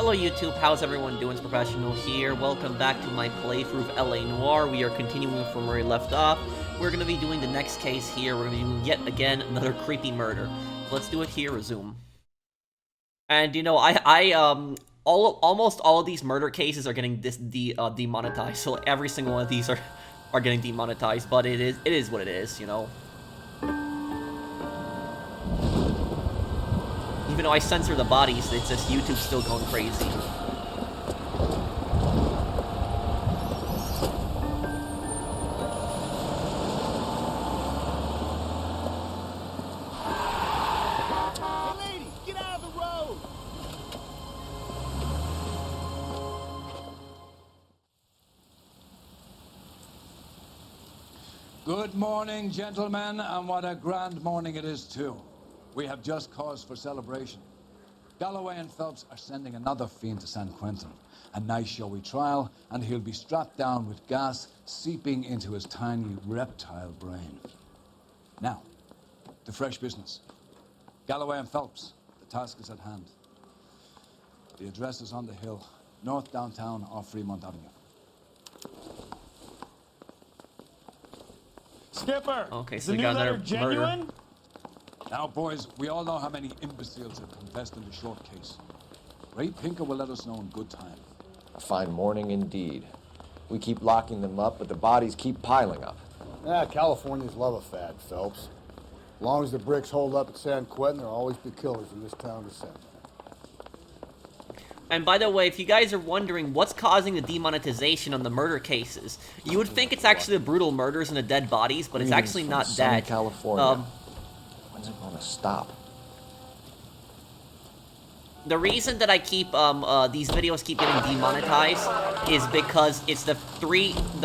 Hello YouTube, how's everyone doing? It's Professional here. Welcome back to my playthrough of LA Noire. We are continuing from where we left off. We're going to be doing the next case here. We're going to be doing yet again another creepy murder. Let's do it here, resume. And you know, almost all of these murder cases are getting demonetized. So every single one of these are getting demonetized, but it is what it is, you know. Even though I censor the bodies, it's just YouTube's still going crazy. Hey lady, get out of the road! Good morning, gentlemen, and what a grand morning it is, too. We have just cause for celebration. Galloway and Phelps are sending another fiend to San Quentin. A nice showy trial, and he'll be strapped down with gas seeping into his tiny reptile brain. Now, to fresh business. Galloway and Phelps, the task is at hand. The address is on the hill, north downtown off Fremont Avenue. Skipper! Okay, is so the we new got letter another genuine? murder. Now, boys, we all know how many imbeciles have confessed in the short case. Ray Pinker will let us know in good time. A fine morning indeed. We keep locking them up, but the bodies keep piling up. Californians love a fad, Phelps. As long as the bricks hold up at San Quentin, there'll always be killers in this town to send. And by the way, if you guys are wondering what's causing the demonetization on the murder cases, you would think it's actually the brutal murders and the dead bodies, but it's actually not that. California. When's it going to stop? The reason that I keep these videos keep getting demonetized is because it's the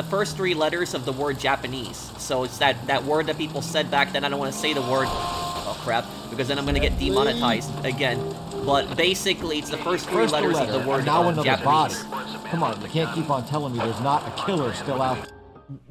first three letters of the word Japanese. So it's that word that people said back then. I don't want to say the word. Oh crap! Because then I'm gonna get demonetized again. But basically, it's the first three letters of the word Japanese. Come on, you can't keep on telling me there's not a killer still out.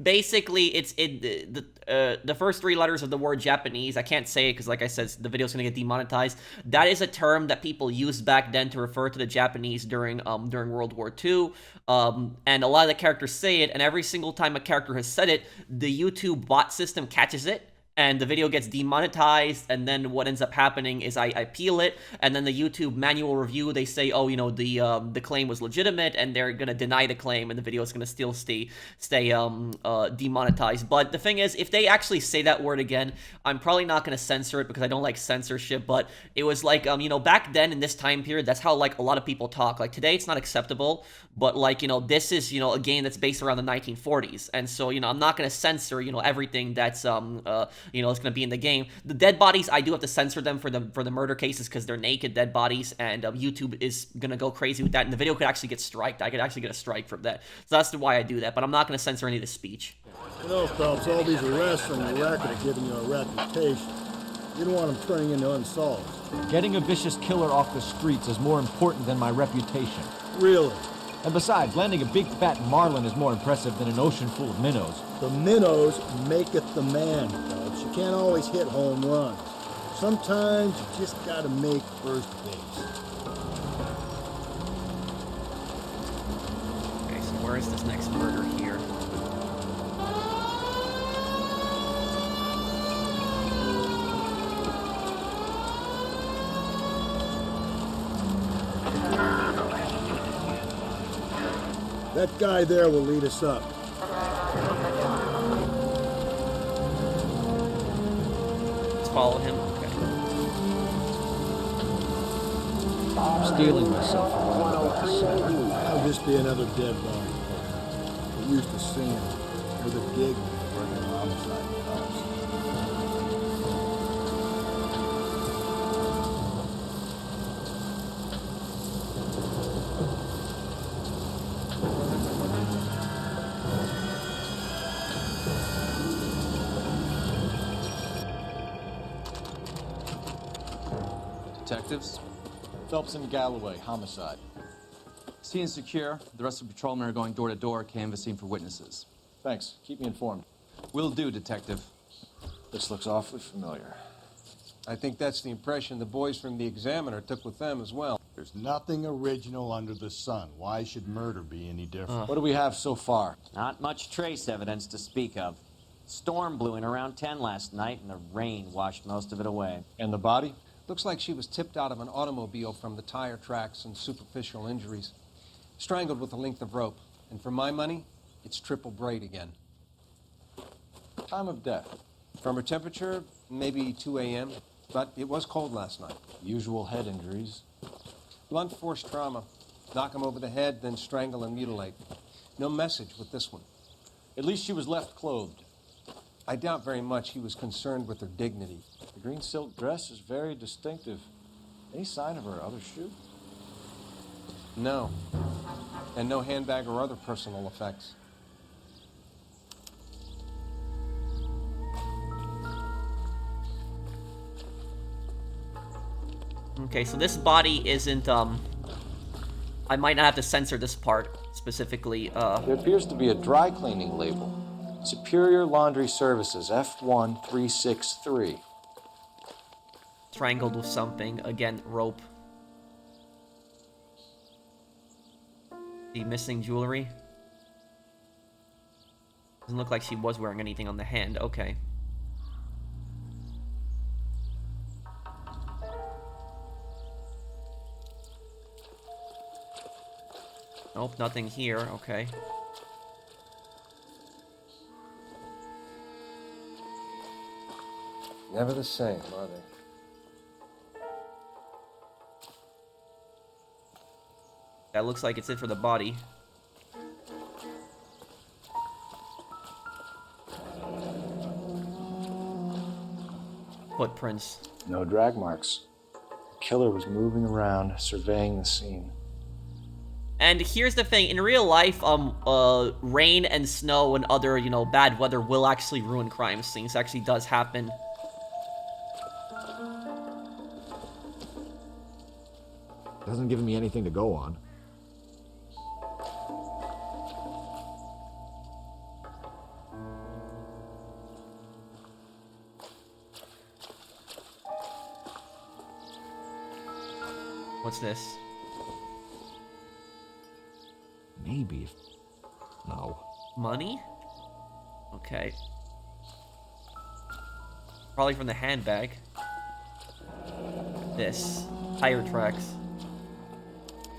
Basically, it's the first three letters of the word Japanese. I can't say it because, like I said, the video's gonna get demonetized. That is a term that people used back then to refer to the Japanese during World War II. And a lot of the characters say it, and every single time a character has said it, the YouTube bot system catches it, and the video gets demonetized, and then what ends up happening is I appeal it, and then the YouTube manual review, they say, oh, you know, the claim was legitimate, and they're gonna deny the claim, and the video is gonna still stay demonetized. But the thing is, if they actually say that word again, I'm probably not gonna censor it because I don't like censorship. But it was like, you know, back then in this time period, that's how like a lot of people talk. Like today, it's not acceptable, but like, you know, this is, you know, a game that's based around the 1940s, and so, you know, I'm not gonna censor, you know, everything that's you know, it's going to be in the game. The dead bodies, I do have to censor them for the murder cases because they're naked dead bodies, and YouTube is going to go crazy with that, and the video could actually get striked. I could actually get a strike from that. So that's why I do that, but I'm not going to censor any of the speech. You know, Phelps, all these arrests and the racket are giving you a reputation. You don't want them turning into unsolved. Getting a vicious killer off the streets is more important than my reputation. Really? And besides, landing a big fat marlin is more impressive than an ocean full of minnows. The minnows maketh the man, Phelps. You can't always hit home runs. Sometimes you just gotta make first base. Okay, so where is this next murder here? That guy there will lead us up. Let's follow him. Okay. Stealing myself for what I'm about to say. That'll just be another dead body. We used to see him with a gig working on homicide. Phelps. Detectives, Phelps and Galloway, homicide. Scene secure. The rest of the patrolmen are going door to door, canvassing for witnesses. Thanks. Keep me informed. Will do, Detective. This looks awfully familiar. I think that's the impression the boys from the Examiner took with them as well. There's There's nothing original under the sun. Why should murder be any different? What do we have so far? Not much trace evidence to speak of. Storm blew in around 10 last night, and the rain washed most of it away. And the body? Looks like she was tipped out of an automobile from the tire tracks and superficial injuries. Strangled with a length of rope. And for my money, it's triple braid again. Time of death? From her temperature, maybe 2 a.m., but it was cold last night. Usual head injuries. Blunt force trauma. Knock him over the head, then strangle and mutilate. No message with this one. At least she was left clothed. I doubt very much he was concerned with her dignity. The green silk dress is very distinctive. Any sign of her other shoe? No. And no handbag or other personal effects. Okay, so this body isn't, I might not have to censor this part specifically. There appears to be a dry cleaning label. Superior Laundry Services, F1363. Strangled with something. Again, rope. The missing jewelry. Doesn't look like she was wearing anything on the hand. Okay. Nope, nothing here. Okay. Never the same, are they? That looks like it's it for the body. Footprints. No drag marks. The killer was moving around, surveying the scene. And here's the thing, in real life, rain and snow and other, bad weather will actually ruin crime scenes. It actually does happen. Hasn't given me anything to go on. What's this? Maybe if... No. Money? Okay. Probably from the handbag. This. Tire tracks.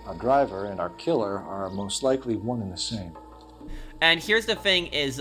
Our driver and our killer are most likely one and the same. And here's the thing is,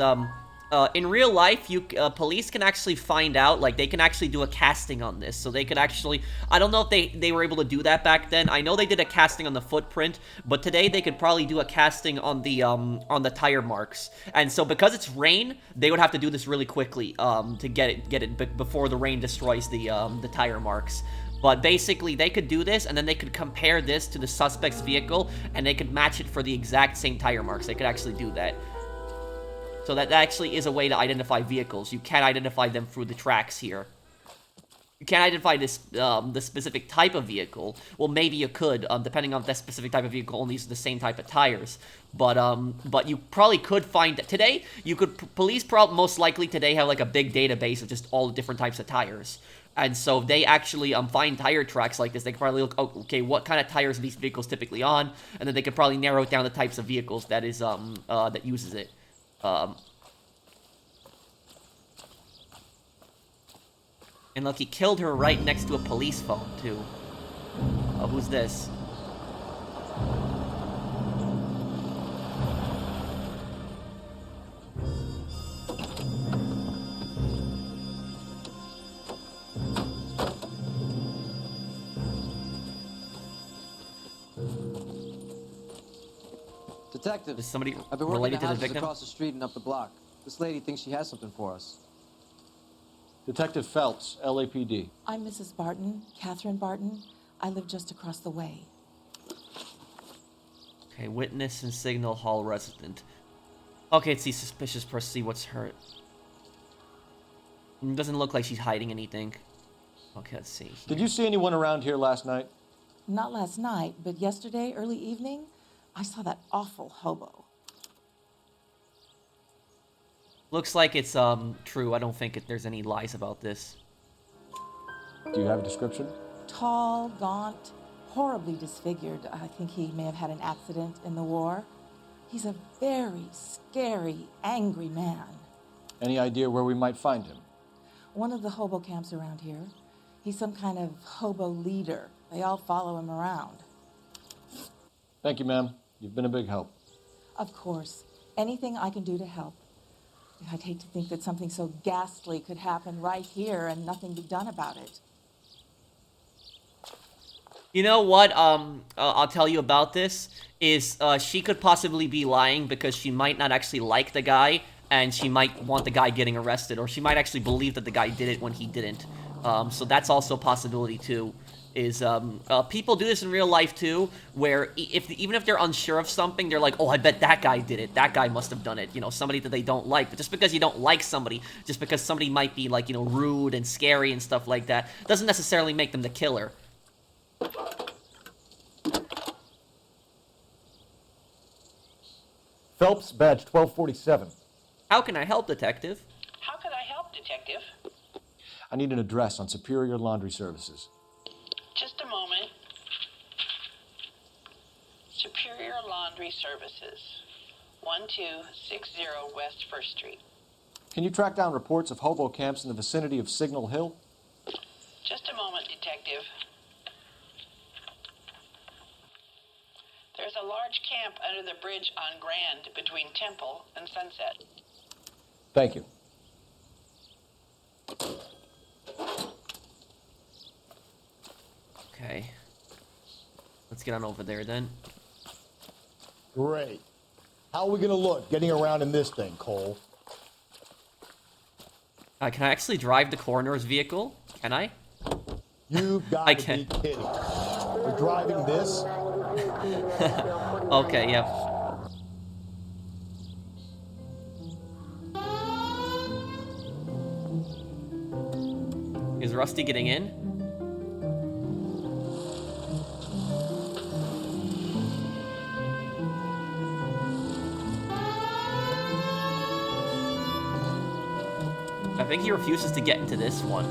in real life, police can actually find out, like, they can actually do a casting on this. So they could actually, I don't know if they were able to do that back then. I know they did a casting on the footprint, but today they could probably do a casting on the tire marks. And so because it's rain, they would have to do this really quickly, to get it before the rain destroys the tire marks. But basically, they could do this, and then they could compare this to the suspect's vehicle, and they could match it for the exact same tire marks. They could actually do that. So that actually is a way to identify vehicles. You can't identify them through the tracks here. You can't identify this the specific type of vehicle. Well, maybe you could, depending on if that specific type of vehicle only uses the same type of tires. But you probably could find that today. Police most likely today have like a big database of just all the different types of tires. And so if they actually find tire tracks like this, they can probably look, oh, okay, what kind of tires are these vehicles typically on? And then they could probably narrow down the types of vehicles that uses it. And look, he killed her right next to a police phone, too. Who's this? Detective, Is somebody I've been working related at to the houses victim? across the street and up the block. This lady thinks she has something for us. Detective Phelps, LAPD. I'm Mrs. Barton, Catherine Barton. I live just across the way. Okay, witness and Signal Hall resident. Okay, it's the suspicious person. See what's hurt. Doesn't look like she's hiding anything. Okay, let's see. Did you see anyone around here last night? Not last night, but yesterday, early evening, I saw that awful hobo. Looks like it's true. I don't think there's any lies about this. Do you have a description? Tall, gaunt, horribly disfigured. I think he may have had an accident in the war. He's a very scary, angry man. Any idea where we might find him? One of the hobo camps around here. He's some kind of hobo leader. They all follow him around. Thank you, ma'am. You've been a big help. Of course. Anything I can do to help. I'd hate to think that something so ghastly could happen right here and nothing be done about it. You know what, I'll tell you about this, is, she could possibly be lying because she might not actually like the guy, and she might want the guy getting arrested, or she might actually believe that the guy did it when he didn't. So that's also a possibility, too, is, people do this in real life, too, where even if they're unsure of something, they're like, oh, I bet that guy did it, that guy must have done it, you know, somebody that they don't like. But just because you don't like somebody, just because somebody might be, like, you know, rude and scary and stuff like that, doesn't necessarily make them the killer. Phelps, badge 1247. How can I help, Detective? How can I help, Detective? I need an address on Superior Laundry Services. Just a moment. Superior Laundry Services, 1260 West 1st Street. Can you track down reports of hobo camps in the vicinity of Signal Hill? Just a moment, Detective. There's a large camp under the bridge on Grand between Temple and Sunset. Thank you. Okay. Let's get on over there, then. Great. How are we gonna look getting around in this thing, Cole? Can I actually drive the coroner's vehicle? Can I? You've got I to can. be kidding. We're driving this? Okay, yep. Is Rusty getting in? I think he refuses to get into this one.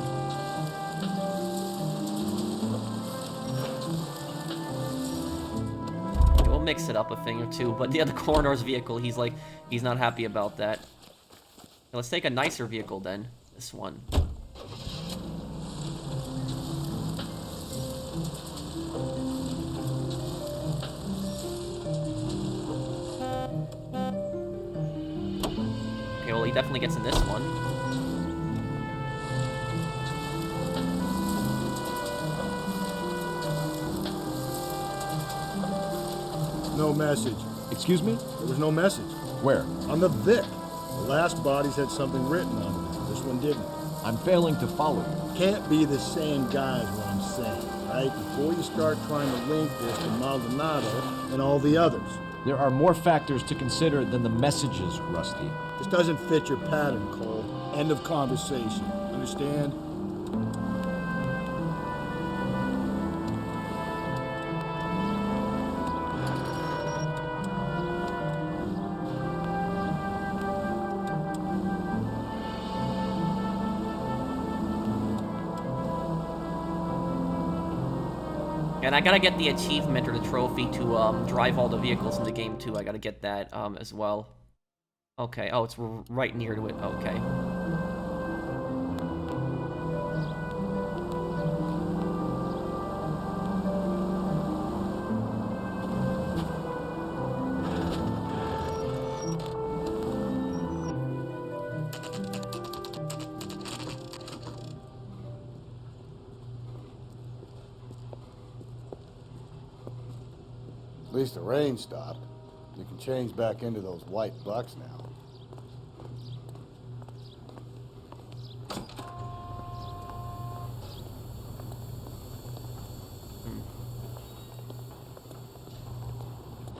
We'll mix it up a thing or two, but the coroner's vehicle, he's like, he's not happy about that. Let's take a nicer vehicle then. This one. Okay, well, he definitely gets in this one. No message. Excuse me? There was no message. Where? On the Vic. The last bodies had something written on them. This one didn't. I'm failing to follow you. Can't be the same guy is what I'm saying, right? Before you start trying to link this to Maldonado and all the others. There are more factors to consider than the messages, Rusty. This doesn't fit your pattern, Cole. End of conversation. Understand? And I gotta get the achievement or the trophy to drive all the vehicles in the game too. I gotta get that as well. Okay. Oh, it's right near to it. Okay. At least the rain stopped. You can change back into those white bucks now.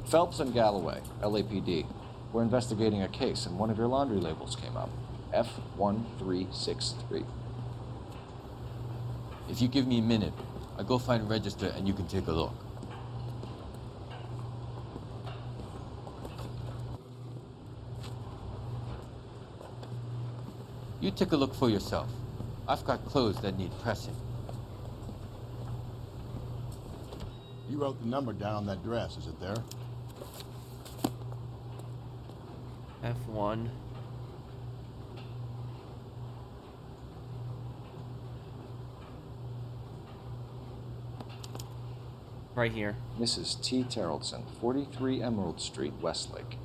Phelps and Galloway, LAPD. We're investigating a case, and one of your laundry labels came up. F1363. If you give me a minute, I'll go find a register and you can take a look. You take a look for yourself. I've got clothes that need pressing. You wrote the number down on that dress. Is it there? F1. Right here. Mrs. T. Terrellson, 43 Emerald Street, Westlake.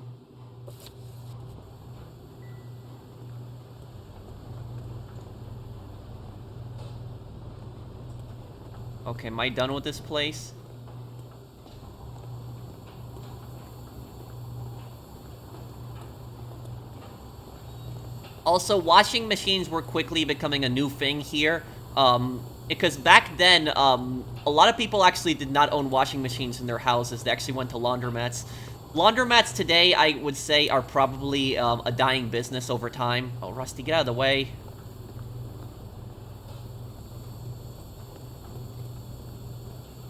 Okay, am I done with this place? Also, washing machines were quickly becoming a new thing here. Because back then, a lot of people actually did not own washing machines in their houses. They actually went to laundromats. Laundromats today, I would say, are probably a dying business over time. Oh, Rusty, get out of the way.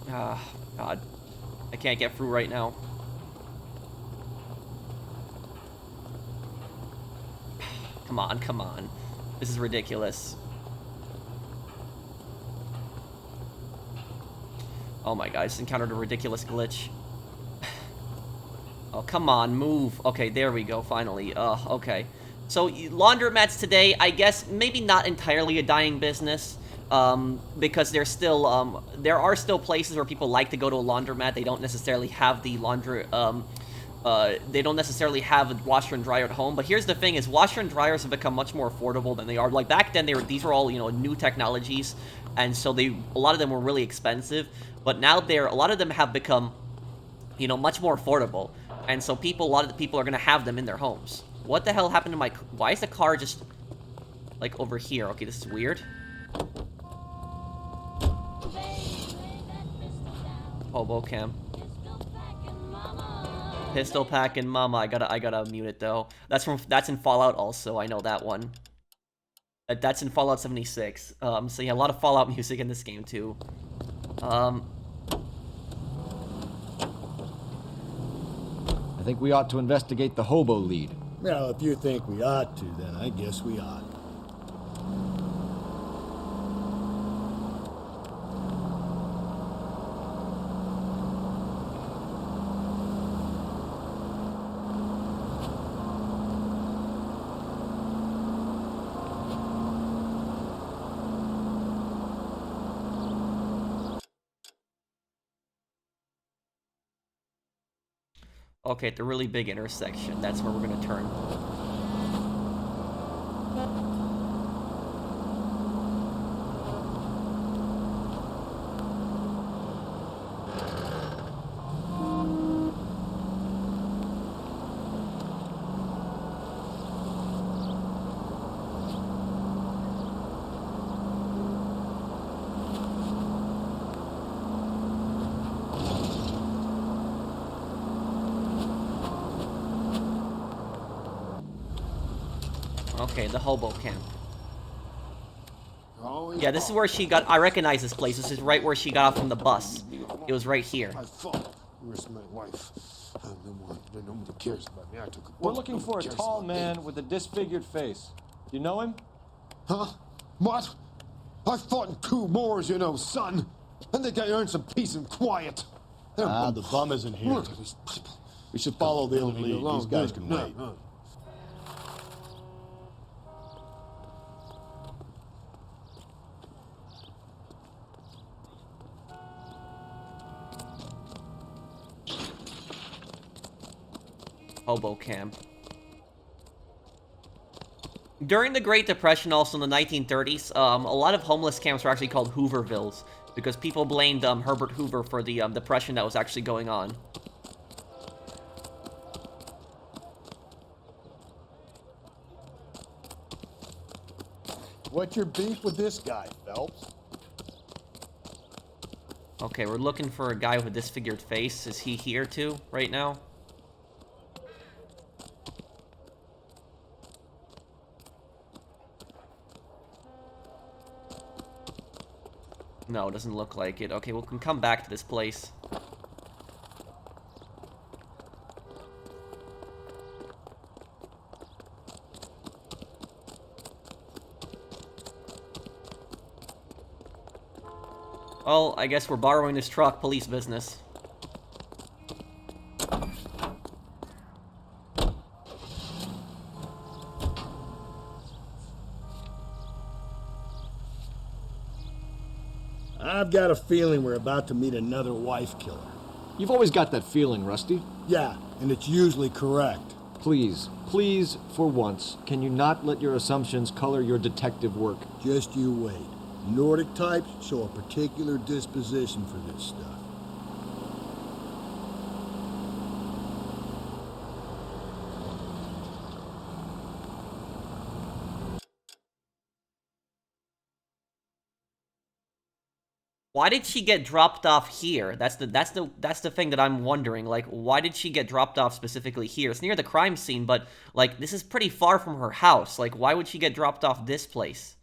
Ah, God. I can't get through right now. Come on, come on. This is ridiculous. Oh my god, I just encountered a ridiculous glitch. Oh, come on, move. Okay, there we go, finally. Okay. So, laundromats today, I guess, maybe not entirely a dying business. Because there's still, there are still places where people like to go to a laundromat. They don't necessarily have the they don't necessarily have a washer and dryer at home. But here's the thing is, washer and dryers have become much more affordable than they are. Like, back then, these were all, you know, new technologies. And so a lot of them were really expensive. But now a lot of them have become, you know, much more affordable. And so a lot of the people are going to have them in their homes. What the hell happened to my... Why is the car just, like, over here? Okay, this is weird. Hobo cam. Pistol packin' mama. I gotta mute it though. That's in Fallout also. I know that one. That's in Fallout 76. So yeah, a lot of Fallout music in this game too. I think we ought to investigate the Hobo lead. Well, if you think we ought to, then I guess we ought. Okay, at the really big intersection. That's where we're gonna turn. Okay, the Hobo camp. Yeah, this is where she got... I recognize this place. This is right where she got off from the bus. It was right here. I thought you risked my wife. Nobody cares about me. I took a We're looking for a tall man with a disfigured face. You know him? Huh? What? I fought in 2 wars, you know, son. I think I earned some peace and quiet. The bum isn't here. We should follow the other lead. These guys can wait. Hobo camp. During the Great Depression, also in the 1930s, a lot of homeless camps were actually called Hoovervilles because people blamed Herbert Hoover for the depression that was actually going on. What's your beef with this guy, Phelps? Okay, we're looking for a guy with a disfigured face. Is he here too, right now? No, it doesn't look like it. Okay, we can come back to this place. Well, I guess we're borrowing this truck. Police business. I've got a feeling we're about to meet another wife killer. You've always got that feeling, Rusty. Yeah, and it's usually correct. Please, for once, can you not let your assumptions color your detective work? Just you wait. Nordic types show a particular disposition for this stuff. Why did she get dropped off here? That's the thing that I'm wondering. Like, why did she get dropped off specifically here? It's near the crime scene, but like this is pretty far from her house. Like, why would she get dropped off this place?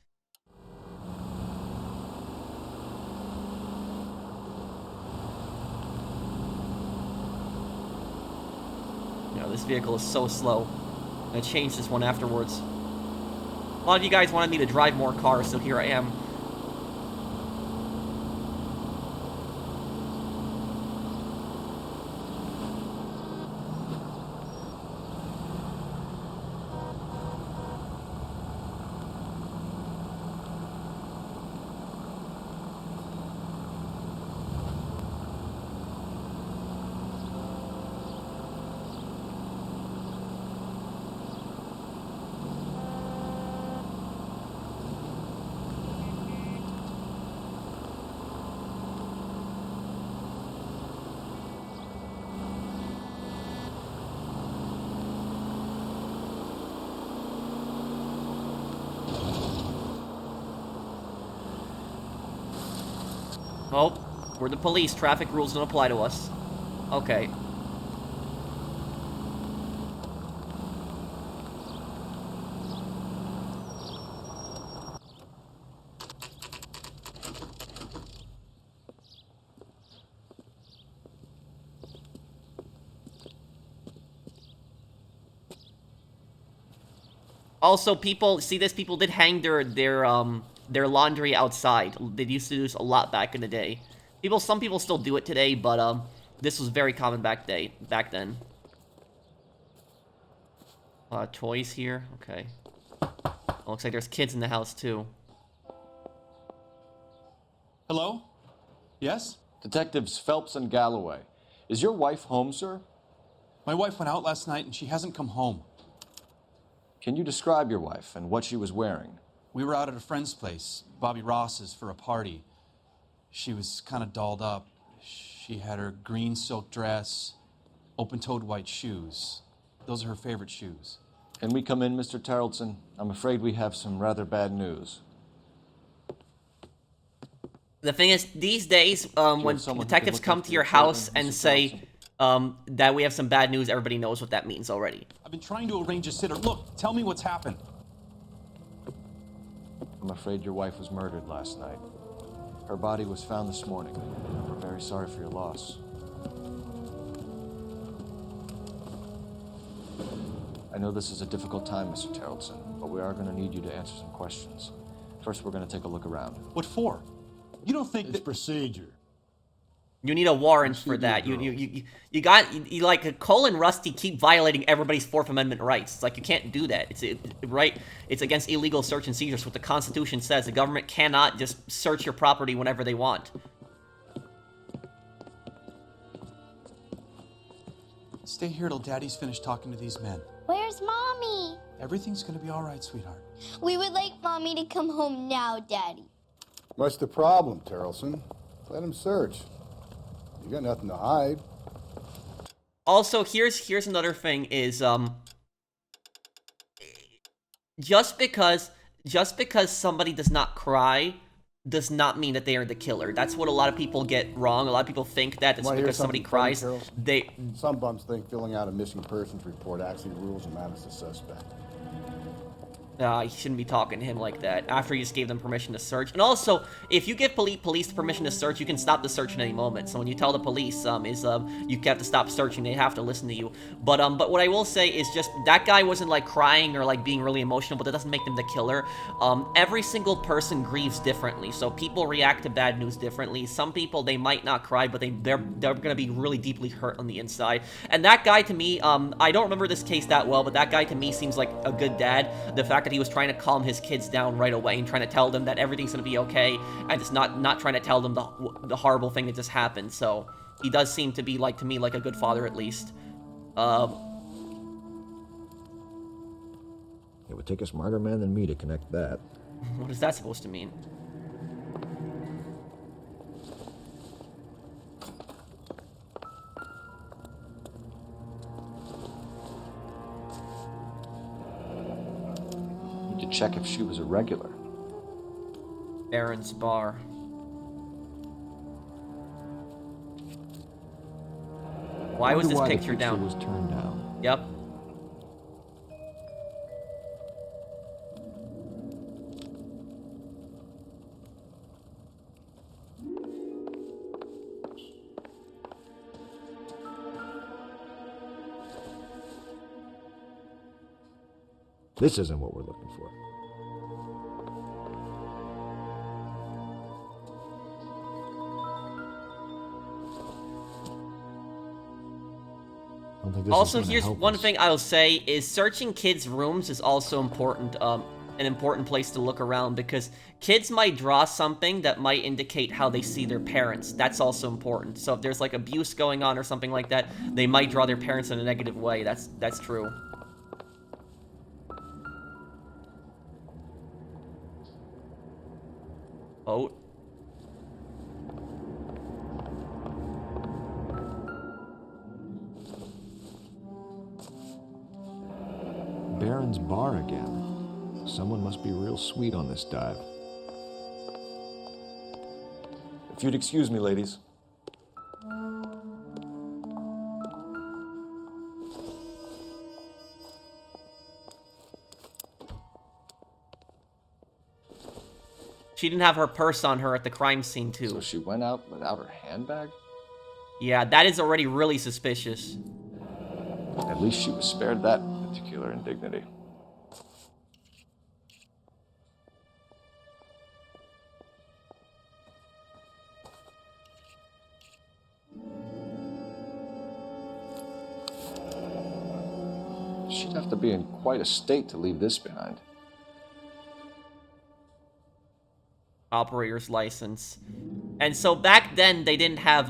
You know, this vehicle is so slow. I'm gonna change this one afterwards. A lot of you guys wanted me to drive more cars, so here I am. Oh, we're the police. Traffic rules don't apply to us. Okay. Also, people see this. People did hang their laundry outside. They used to do this a lot back in the day. Some people still do it today, but this was very common back then. Toys here. Okay. Looks like there's kids in the house too. Hello? Yes? Detectives Phelps and Galloway. Is your wife home, sir? My wife went out last night and she hasn't come home. Can you describe your wife and what she was wearing? We were out at a friend's place, Bobby Ross's, for a party. She was kind of dolled up. She had her green silk dress, open-toed white shoes. Those are her favorite shoes. Can we come in, Mr. Tarleton? I'm afraid we have some rather bad news. The thing is, these days, when detectives come to your house and say that we have some bad news, everybody knows what that means already. I've been trying to arrange a sitter. Look, tell me what's happened. I'm afraid your wife was murdered last night. Her body was found this morning. We're very sorry for your loss. I know this is a difficult time, Mr. Tarleton, but we are going to need you to answer some questions. First, we're going to take a look around. What for? You don't think It's procedure. You need a warrant for that. You like Cole and Rusty keep violating everybody's Fourth Amendment rights. It's like you can't do that. It's against illegal search and seizures. What the Constitution says, the government cannot just search your property whenever they want. Stay here till Daddy's finished talking to these men. Where's Mommy? Everything's gonna be all right, sweetheart. We would like Mommy to come home now, Daddy. What's the problem, Tarleton? Let him search. You got nothing to hide. Also, here's another thing is just because somebody does not cry does not mean that they are the killer. That's what a lot of people get wrong. A lot of people think that it's because somebody cries. Some bums think filling out a missing persons report actually rules them out as a suspect. You shouldn't be talking to him like that after you just gave them permission to search. And also, if you give police permission to search, you can stop the search at any moment. So when you tell the police you have to stop searching, they have to listen to you. But what I will say is just that guy wasn't like crying or like being really emotional, but that doesn't make them the killer. Every single person grieves differently, so people react to bad news differently. Some people, they might not cry, but they're gonna be really deeply hurt on the inside. And that guy to me, I don't remember this case that well, but that guy to me seems like a good dad. The fact that he was trying to calm his kids down right away and trying to tell them that everything's gonna be okay, and just not trying to tell them the horrible thing that just happened. So he does seem to be, like, to me, like a good father at least. It would take a smarter man than me to connect that. What is that supposed to mean? Need to check if she was a regular. Aaron's bar. Why was this picture down? Was turned down. Yep. This isn't what we're looking for. Also, here's one thing I'll say is searching kids' rooms is also important, an important place to look around, because kids might draw something that might indicate how they see their parents. That's also important. So if there's like abuse going on or something like that, they might draw their parents in a negative way. That's true. Oh. Baron's bar again. Someone must be real sweet on this dive. If you'd excuse me, ladies. She didn't have her purse on her at the crime scene, too. So she went out without her handbag? Yeah, that is already really suspicious. At least she was spared that particular indignity. She'd have to be in quite a state to leave this behind. Operator's license. And so back then, they didn't have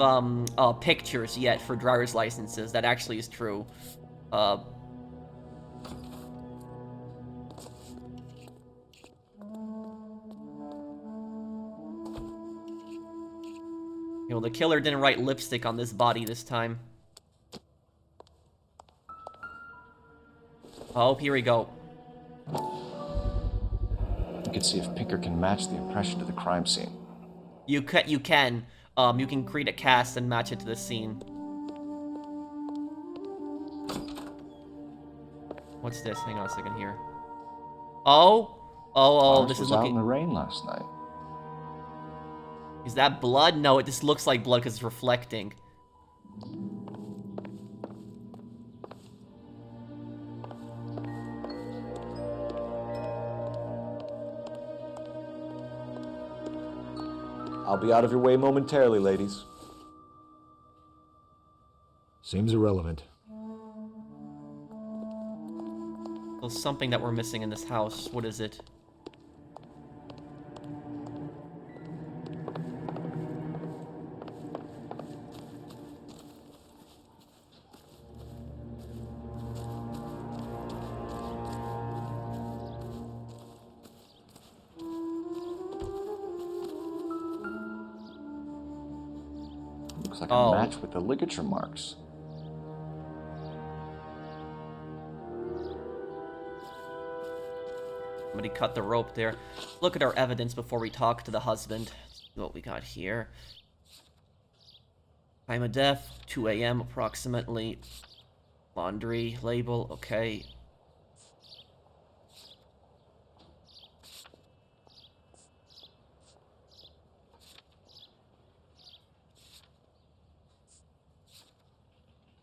pictures yet for driver's licenses. That actually is true. You know, the killer didn't write lipstick on this body this time. Oh, here we go. You can see if Pinker can match the impression to the crime scene. You can. You can create a cast and match it to the scene. What's this? Hang on a second here. Oh, this is out looking... in the rain last night. Is that blood? No, it just looks like blood because it's reflecting. I'll be out of your way momentarily, ladies. Seems irrelevant. There's something that we're missing in this house. What is it? Looks like a match with the ligature marks. Somebody cut the rope there. Look at our evidence before we talk to the husband. What we got here. Time of death, 2 a.m. approximately. Laundry label, okay.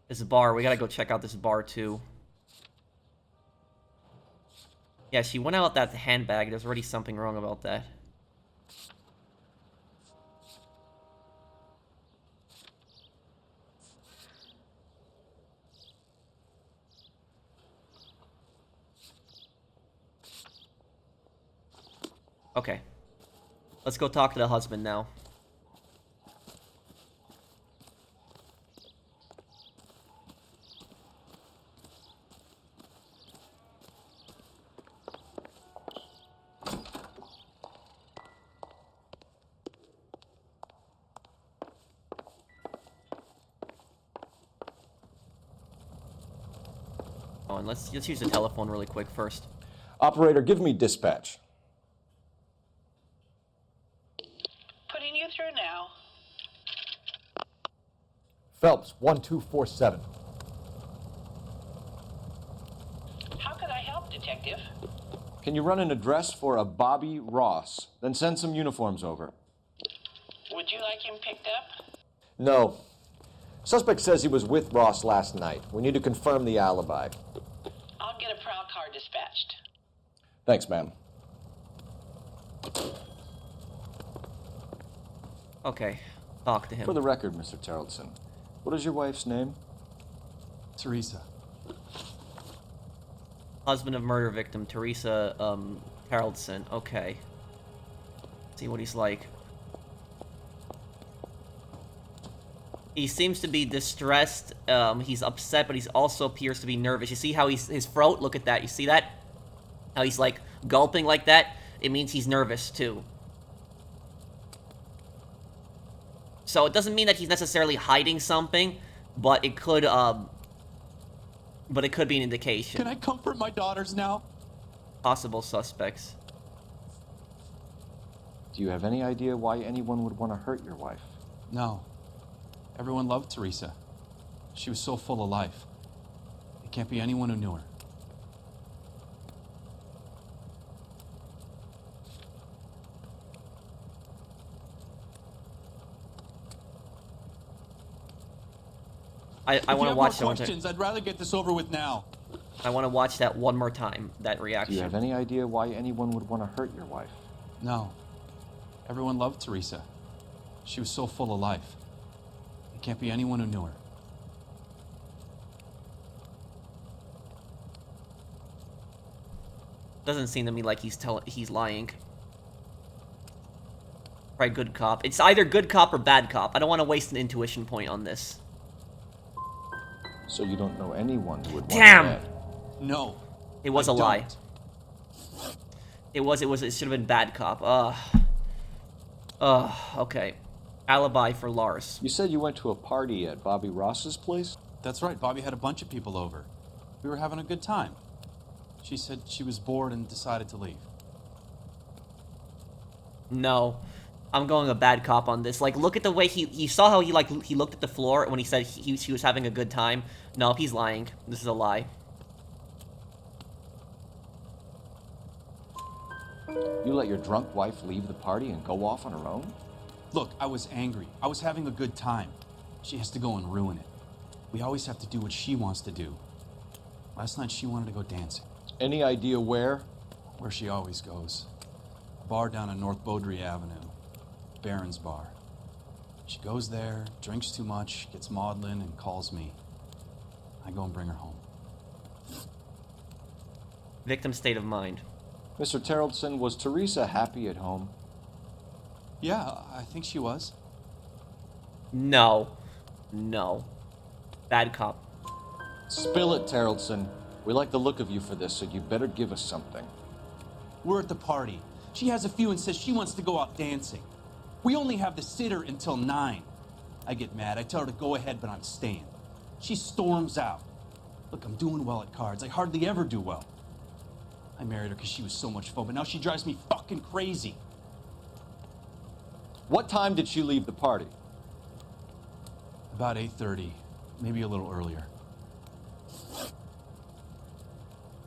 This bar, we gotta go check out this bar too. Yeah, she went out with that handbag. There's already something wrong about that. Okay. Let's go talk to the husband now. Oh, and let's use the telephone really quick first. Operator, give me dispatch. Putting you through now. Phelps, 1247. How could I help, Detective? Can you run an address for a Bobby Ross? Then send some uniforms over. Would you like him picked up? No. Suspect says he was with Ross last night. We need to confirm the alibi. I'll get a prowl car dispatched. Thanks, ma'am. Okay. Talk to him. For the record, Mr. Tarleton, what is your wife's name? Teresa. Husband of murder victim, Teresa, Tarleton. Okay. See what he's like. He seems to be distressed. He's upset, but he also appears to be nervous. You see how his throat? Look at that. You see that? How he's, like, gulping like that? It means he's nervous, too. So it doesn't mean that he's necessarily hiding something, but it could be an indication. Can I comfort my daughters now? Possible suspects. Do you have any idea why anyone would want to hurt your wife? No. Everyone loved Teresa. She was so full of life. It can't be anyone who knew her. I want to watch that one questions, I'd rather get this over with now. I want to watch that one more time, that reaction. Do you have any idea why anyone would want to hurt your wife? No. Everyone loved Teresa. She was so full of life. It can't be anyone who knew her. Doesn't seem to me like he's lying. Right, good cop. It's either good cop or bad cop. I don't want to waste an intuition point on this. So you don't know anyone who would want Damn! dead? No. It was a lie. It should have been bad cop. Okay. Alibi for Lars. You said you went to a party at Bobby Ross's place? That's right. Bobby had a bunch of people over. We were having a good time. She said she was bored and decided to leave. No. I'm going a bad cop on this. Like, look at the way you saw how he looked at the floor when he said she was having a good time. No, he's lying. This is a lie. You let your drunk wife leave the party and go off on her own? Look, I was angry. I was having a good time. She has to go and ruin it. We always have to do what she wants to do. Last night she wanted to go dancing. Any idea where? Where she always goes. A bar down on North Beaudry Avenue. Baron's Bar. She goes there, drinks too much, gets maudlin, and calls me. I go and bring her home. Victim state of mind. Mr. Tarleton, was Teresa happy at home? Yeah, I think she was. No. No. Bad cop. Spill it, Tarleton. We like the look of you for this, so you better give us something. We're at the party. She has a few and says she wants to go out dancing. We only have the sitter until 9. I get mad. I tell her to go ahead, but I'm staying. She storms out. Look, I'm doing well at cards. I hardly ever do well. I married her because she was so much fun, but now she drives me fucking crazy. What time did she leave the party? About 8:30, maybe a little earlier.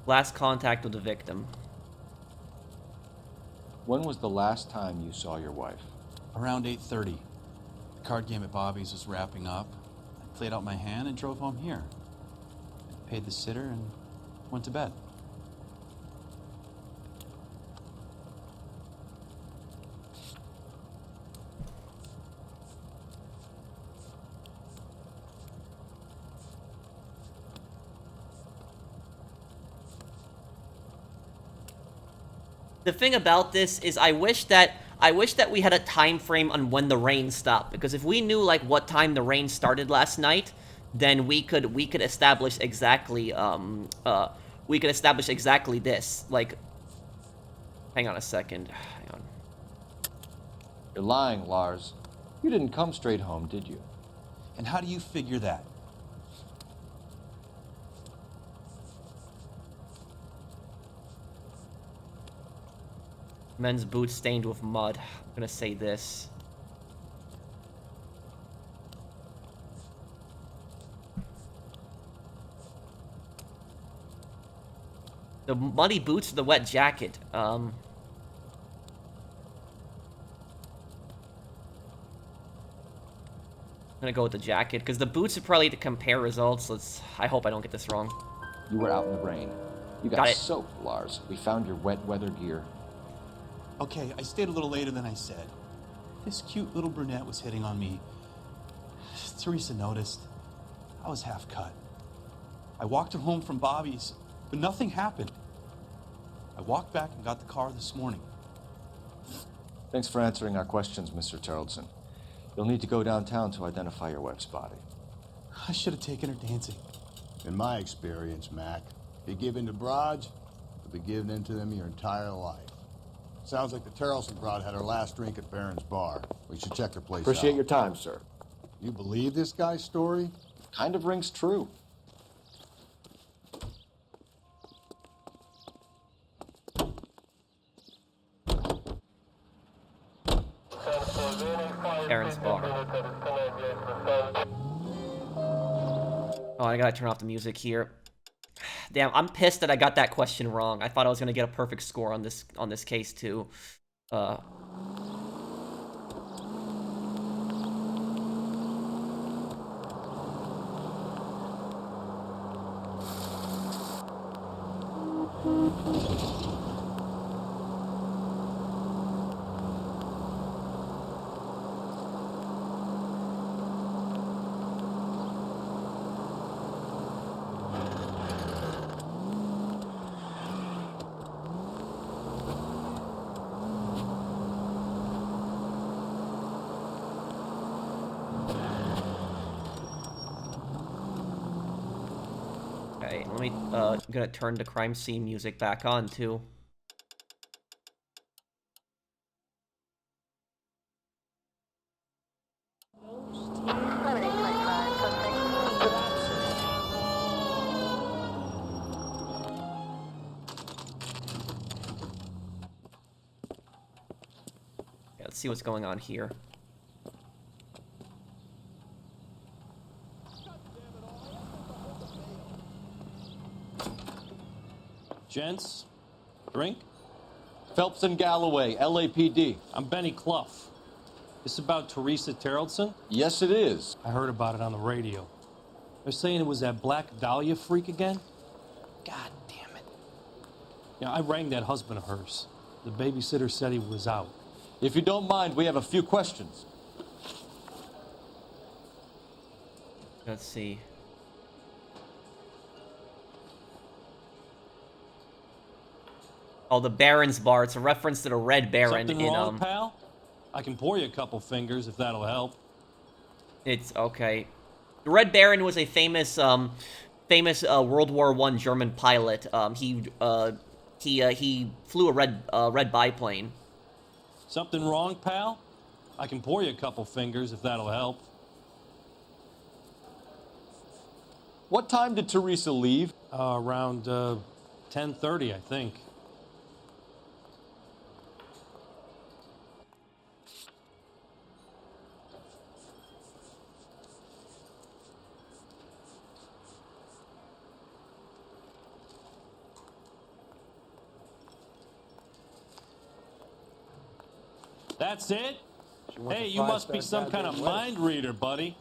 Last contact with the victim. When was the last time you saw your wife? Around 8:30. The card game at Bobby's was wrapping up. I played out my hand and drove home here. I paid the sitter and went to bed. The thing about this is I wish that we had a time frame on when the rain stopped, because if we knew like what time the rain started last night, then we could establish exactly this. Like, hang on a second. Hang on. You're lying, Lars. You didn't come straight home, did you? And how do you figure that? Men's boots stained with mud. I'm gonna say this. The muddy boots or the wet jacket? I'm gonna go with the jacket, because the boots are probably to compare results. I hope I don't get this wrong. You were out in the rain. You got Got it. soaked, Lars. We found your wet weather gear. Okay, I stayed a little later than I said. This cute little brunette was hitting on me. Teresa noticed. I was half cut. I walked her home from Bobby's, but nothing happened. I walked back and got the car this morning. Thanks for answering our questions, Mr. Tarleton. You'll need to go downtown to identify your wife's body. I should have taken her dancing. In my experience, Mac, if you give in to broads, you'll be giving in to them your entire life. Sounds like the Tarleton broad had her last drink at Barron's bar. We should check her place out. Appreciate your time, sir. You believe this guy's story? Kind of rings true. Aaron's bar. Oh, I gotta turn off the music here. Damn, I'm pissed that I got that question wrong. I thought I was gonna get a perfect score on this case too. Okay, let me, I'm gonna turn the crime scene music back on, too. Yeah, let's see what's going on here. Gents, drink? Phelps and Galloway, LAPD. I'm Benny Clough. This about Teresa Tarleton? Yes, it is. I heard about it on the radio. They're saying it was that Black Dahlia freak again? God damn it. Yeah, I rang that husband of hers. The babysitter said he was out. If you don't mind, we have a few questions. Let's see. Oh, the Baron's bar. It's a reference to the Red Baron Something in wrong, pal? I can pour you a couple fingers if that'll help. It's okay. The Red Baron was a famous World War I German pilot. He flew a red biplane. Something wrong, pal? I can pour you a couple fingers if that'll help. What time did Teresa leave? Around 10:30, I think. That's it? Hey, you must be some kind of mind reader, buddy.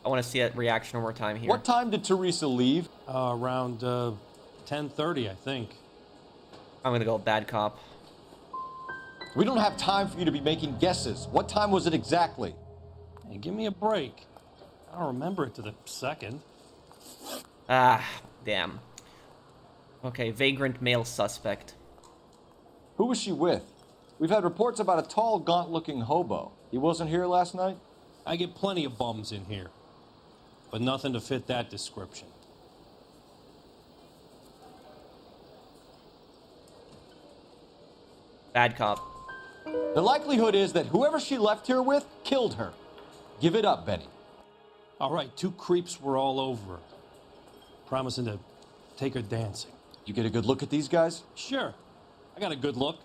I want to see that reaction one more time here. What time did Teresa leave? Around 10:30, I think. I'm gonna go bad cop. We don't have time for you to be making guesses. What time was it exactly? Hey, give me a break. I don't remember it to the second. Ah, damn. Okay, vagrant male suspect. Who was she with? We've had reports about a tall, gaunt-looking hobo. He wasn't here last night? I get plenty of bums in here, but nothing to fit that description. Bad cop. The likelihood is that whoever she left here with killed her. Give it up, Benny. All right, 2 creeps were all over her, promising to take her dancing. You get a good look at these guys? Sure. I got a good look.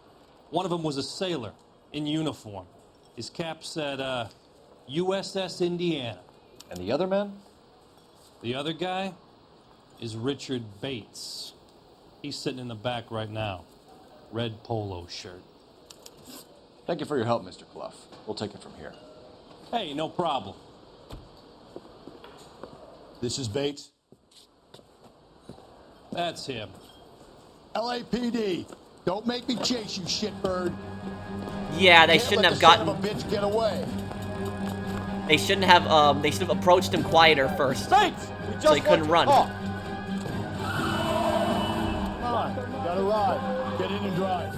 One of them was a sailor in uniform. His cap said, USS Indiana. And the other man? The other guy is Richard Bates. He's sitting in the back right now. Red polo shirt. Thank you for your help, Mr. Clough. We'll take it from here. Hey, no problem. This is Bates. That's him. LAPD. Don't make me chase you, shitbird. Yeah, they Can't shouldn't let have the son gotten. of a bitch get away. They shouldn't have. They should have approached him quieter first, Bates! so he couldn't run. Come on, got a ride. Get in and drive.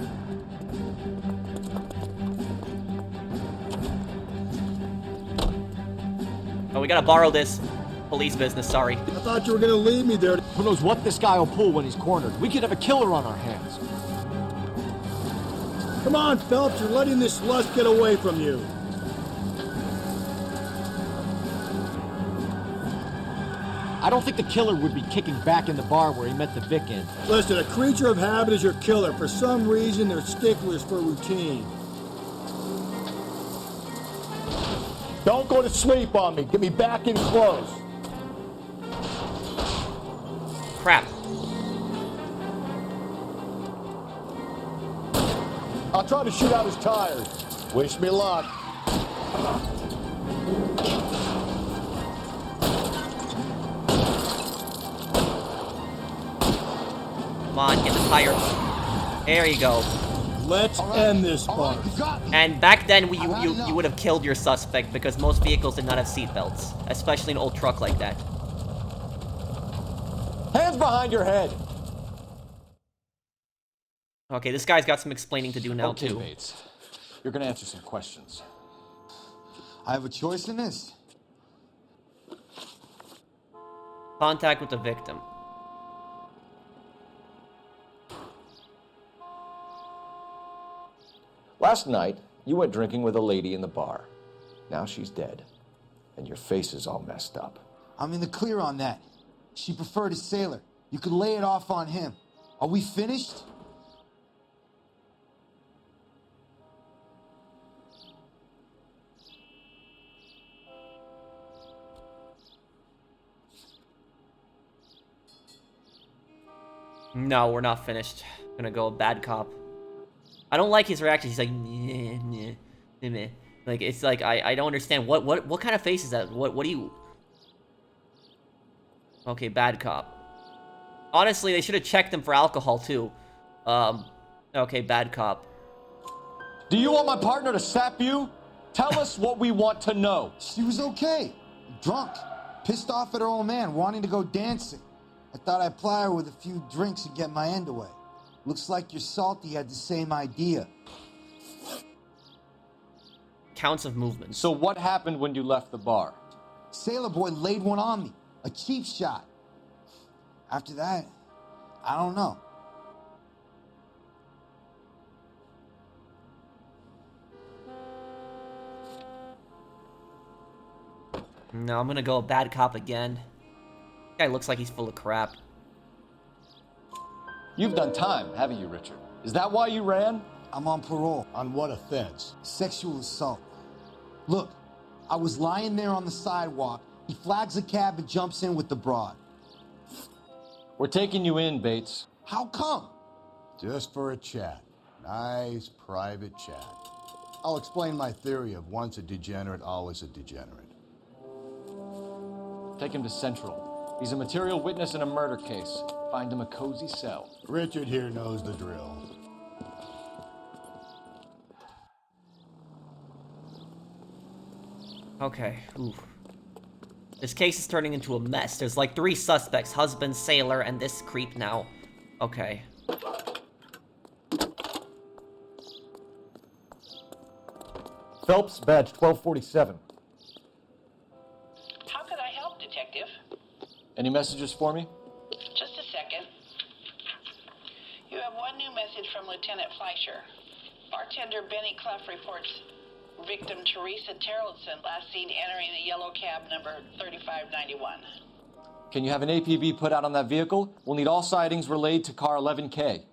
Oh, we gotta borrow this. Police business. Sorry. I thought you were gonna leave me there. Who knows what this guy will pull when he's cornered? We could have a killer on our hands. Come on, Phelps, you're letting this lust get away from you. I don't think the killer would be kicking back in the bar where he met the Vic in. Listen, a creature of habit is your killer. For some reason, they're sticklers for routine. Don't go to sleep on me. Get me back in close. Crap. I'll try to shoot out his tires. Wish me luck. Come on, get the tire. There you go. Let's end this part. And back then, you would have killed your suspect because most vehicles did not have seatbelts, especially an old truck like that. Hands behind your head! Okay, this guy's got some explaining to do now, Okay, too. Bates. You're gonna answer some questions. I have a choice in this. Contact with the victim. Last night, you went drinking with a lady in the bar. Now she's dead, and your face is all messed up. I'm in the clear on that. She preferred a sailor. You could lay it off on him. Are we finished? No, we're not finished. Gonna go bad cop. I don't like his reaction. He's like, "Nyeh, nyeh, nyeh, nyeh." Like it's like I don't understand what kind of face is that? What do you? Okay, bad cop. Honestly, they should have checked him for alcohol too. Okay, bad cop. Do you want my partner to sap you? Tell us what we want to know. She was okay. Drunk. Pissed off at her old man, wanting to go dancing. I thought I'd ply her with a few drinks and get my end away. Looks like your salty had the same idea. Counts of movement. So what happened when you left the bar? Sailor boy laid one on me. A cheap shot. After that, I don't know. No, I'm gonna go bad cop again. Guy looks like he's full of crap. You've done time, haven't you, Richard? Is that why you ran? I'm on parole. On what offense? Sexual assault. Look, I was lying there on the sidewalk. He flags a cab and jumps in with the broad. We're taking you in, Bates. How come? Just for a chat. Nice private chat. I'll explain my theory of once a degenerate, always a degenerate. Take him to Central. He's a material witness in a murder case. Find him a cozy cell. Richard here knows the drill. Okay. Oof. This case is turning into a mess. There's like 3 suspects. Husband, sailor, and this creep now. Okay. Phelps, badge 1247. How could I help, Detective? Any messages for me? Just a second. You have one new message from Lieutenant Fleischer. Bartender Benny Clough reports victim Teresa Terrellson last seen entering the yellow cab number 3591. Can you have an APB put out on that vehicle? We'll need all sightings relayed to car 11K.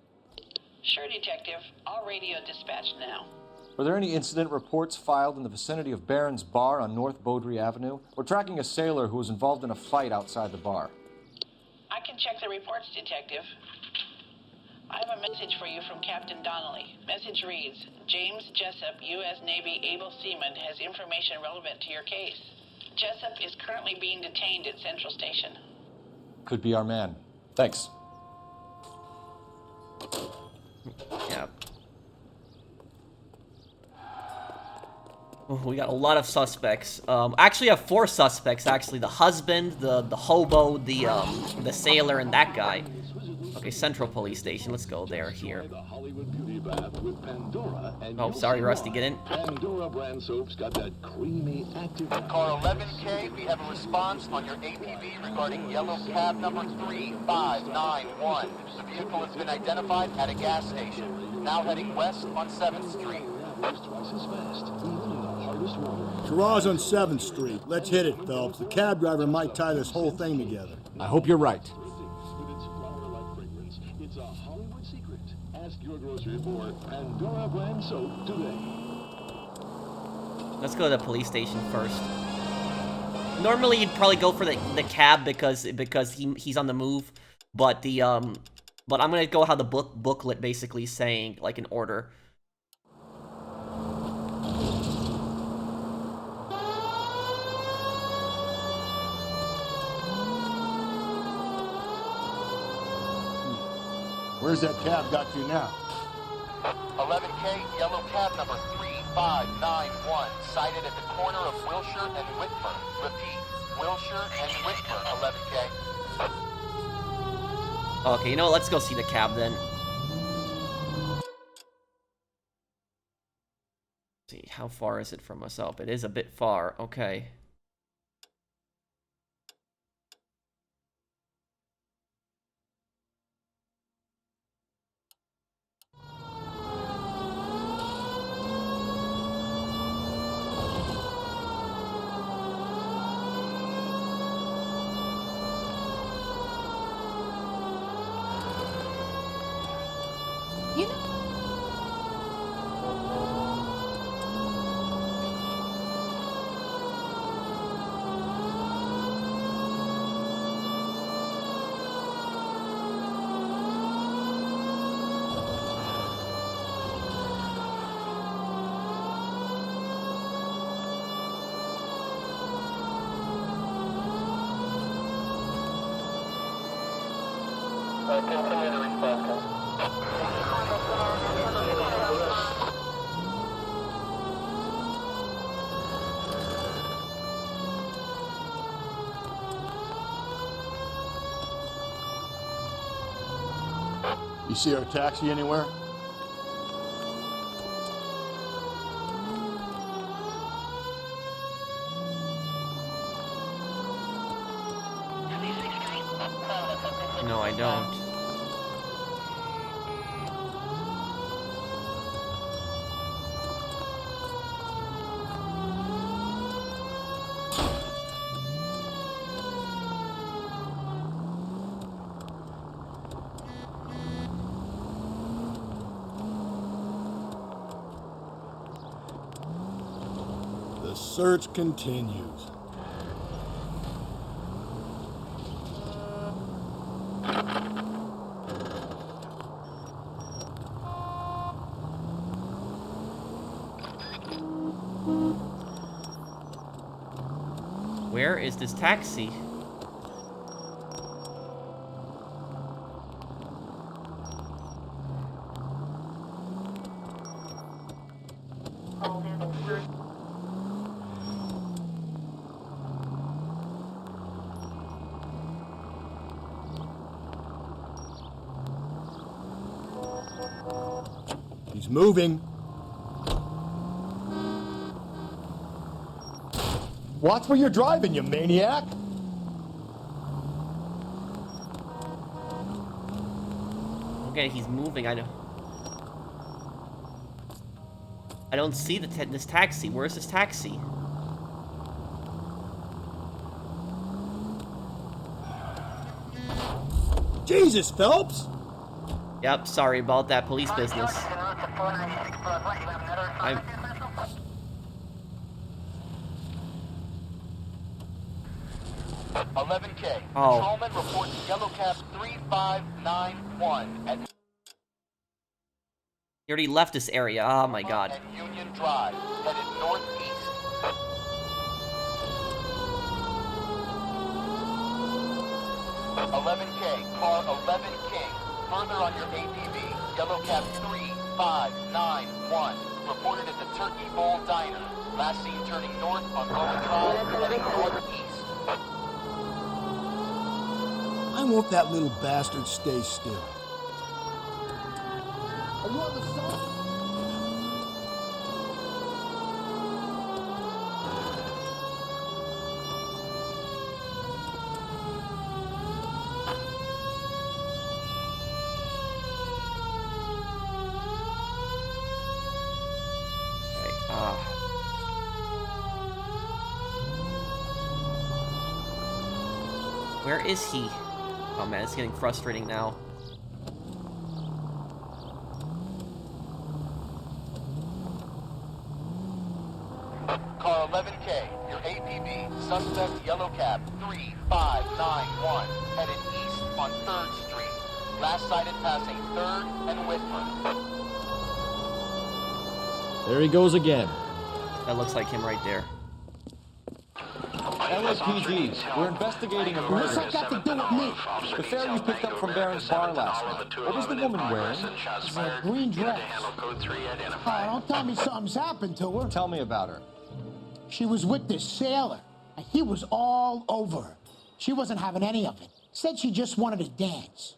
Sure, Detective. I'll radio dispatch now. Were there any incident reports filed in the vicinity of Barron's Bar on North Beaudry Avenue? We're tracking a sailor who was involved in a fight outside the bar. I can check the reports, Detective. I have a message for you from Captain Donnelly. Message reads, James Jessup, U.S. Navy able seaman, has information relevant to your case. Jessup is currently being detained at Central Station. Could be our man. Thanks. Yeah. Oh, we got a lot of suspects. Actually, I have 4 suspects. Actually, the husband, the hobo, the sailor, and that guy. Okay, Central Police Station. Let's go there. Here. Oh, sorry, Rusty. Get in. Pandora brand soaps got that creamy active. Car 11K, we have a response on your APB regarding yellow cab number 3591. The vehicle has been identified at a gas station. Now heading west on 7th Street. Moves twice as fast, even in the hardest water. Garage on 7th Street. Let's hit it, Phelps. The cab driver might tie this whole thing together. I hope you're right. With its flower-like fragrance, it's a Hollywood secret. Ask your grocer for Pandora brand soap today. Let's go to the police station first. Normally, you'd probably go for the cab because he's on the move, but I'm gonna go how the booklet basically is saying, like, in order. Where's that cab got you now? 11K, yellow cab number 3591, sighted at the corner of Wilshire and Whitmer. Repeat, Wilshire and Whitmer, 11K. Okay, you know what? Let's go see the cab then. See, how far is it from us up? It is a bit far. Okay. Continue to respond. You see our taxi anywhere? No, I don't. The search continues. Where is this taxi? He's moving. Watch where you're driving, you maniac! Okay, he's moving. I don't see this taxi. Where's this taxi? Jesus, Phelps! Yep, sorry about that police business. 11K. Oh. Patrolman reports yellow cab 3591 at He already left this area. Oh my god. and Union Drive, headed northeast. 11K, car 11 King. Further on your APB, yellow cab 3591. Reported at the Turkey Bowl Diner. Last seen turning north on Bowen Drive, heading northeast. I want that little bastard stay still. Are you on the side? Where is he? Oh man, it's getting frustrating now. Car 11K, your APB, suspect yellow cab 3591, headed east on 3rd Street. Last sighted passing 3rd and Whitman. There he goes again. That looks like him right there. LAPD, we're investigating a murder. What's that got to do with me? The fare you picked up from Barron's bar last night. What was the woman wearing? It's a green dress. Oh, don't tell me something's happened to her. Tell me about her. She was with this sailor, and he was all over her. She wasn't having any of it. Said she just wanted to dance.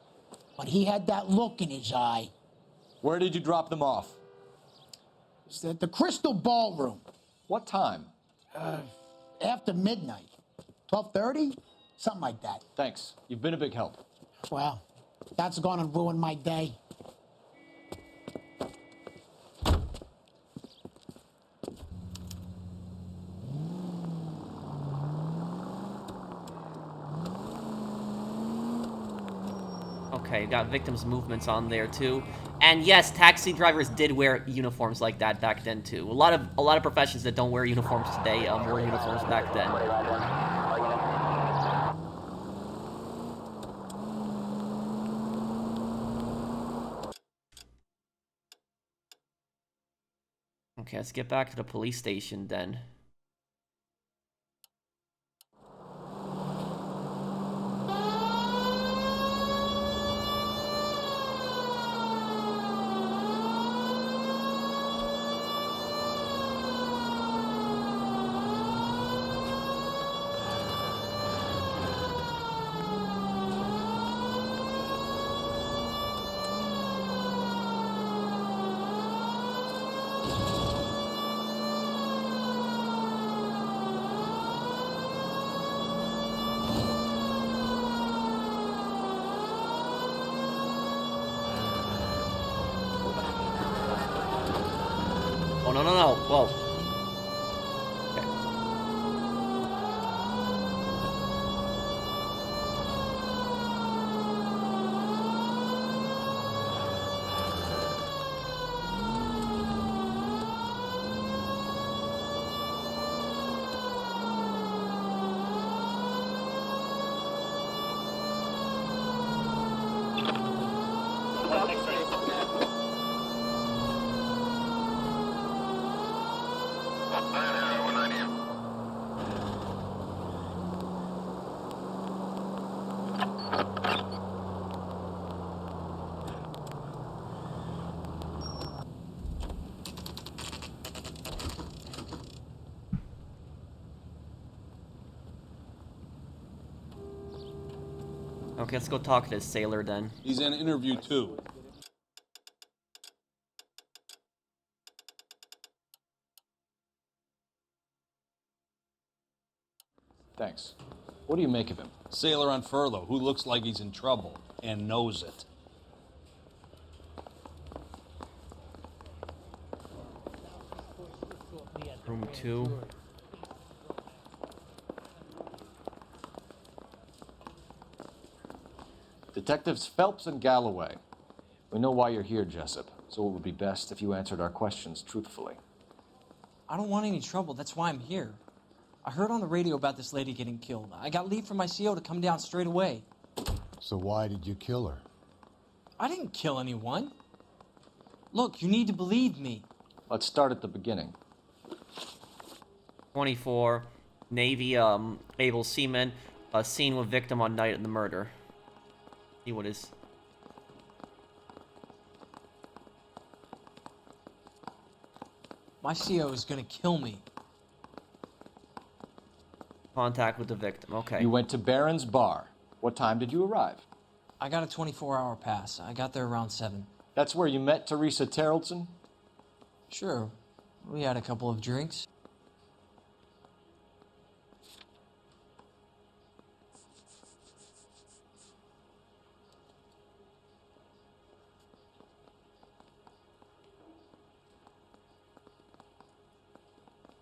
But he had that look in his eye. Where did you drop them off? It's at the Crystal Ballroom. What time? After midnight. 12:30? Something like that. Thanks. You've been a big help. Well, that's gonna ruin my day. Okay, got victims' movements on there too. And yes, taxi drivers did wear uniforms like that back then too. A lot of professions that don't wear uniforms today wore uniforms back then. Okay, let's get back to the police station then. Oh, no, no, no. Whoa. Okay. Okay, let's go talk to this sailor then. He's in interview 2. Thanks. What do you make of him? Sailor on furlough who looks like he's in trouble and knows it. Room 2. Detectives Phelps and Galloway. We know why you're here, Jessup, so it would be best if you answered our questions truthfully. I don't want any trouble. That's why I'm here. I heard on the radio about this lady getting killed. I got leave from my CO to come down straight away. So why did you kill her? I didn't kill anyone. Look, you need to believe me. Let's start at the beginning. 24. Navy, able seaman. Seen with victim on night of the murder. See what is... My CO is gonna kill me. Contact with the victim. Okay. You went to Barron's Bar. What time did you arrive? I got a 24-hour pass. I got there around 7. That's where you met Teresa Terrelson? Sure. We had a couple of drinks.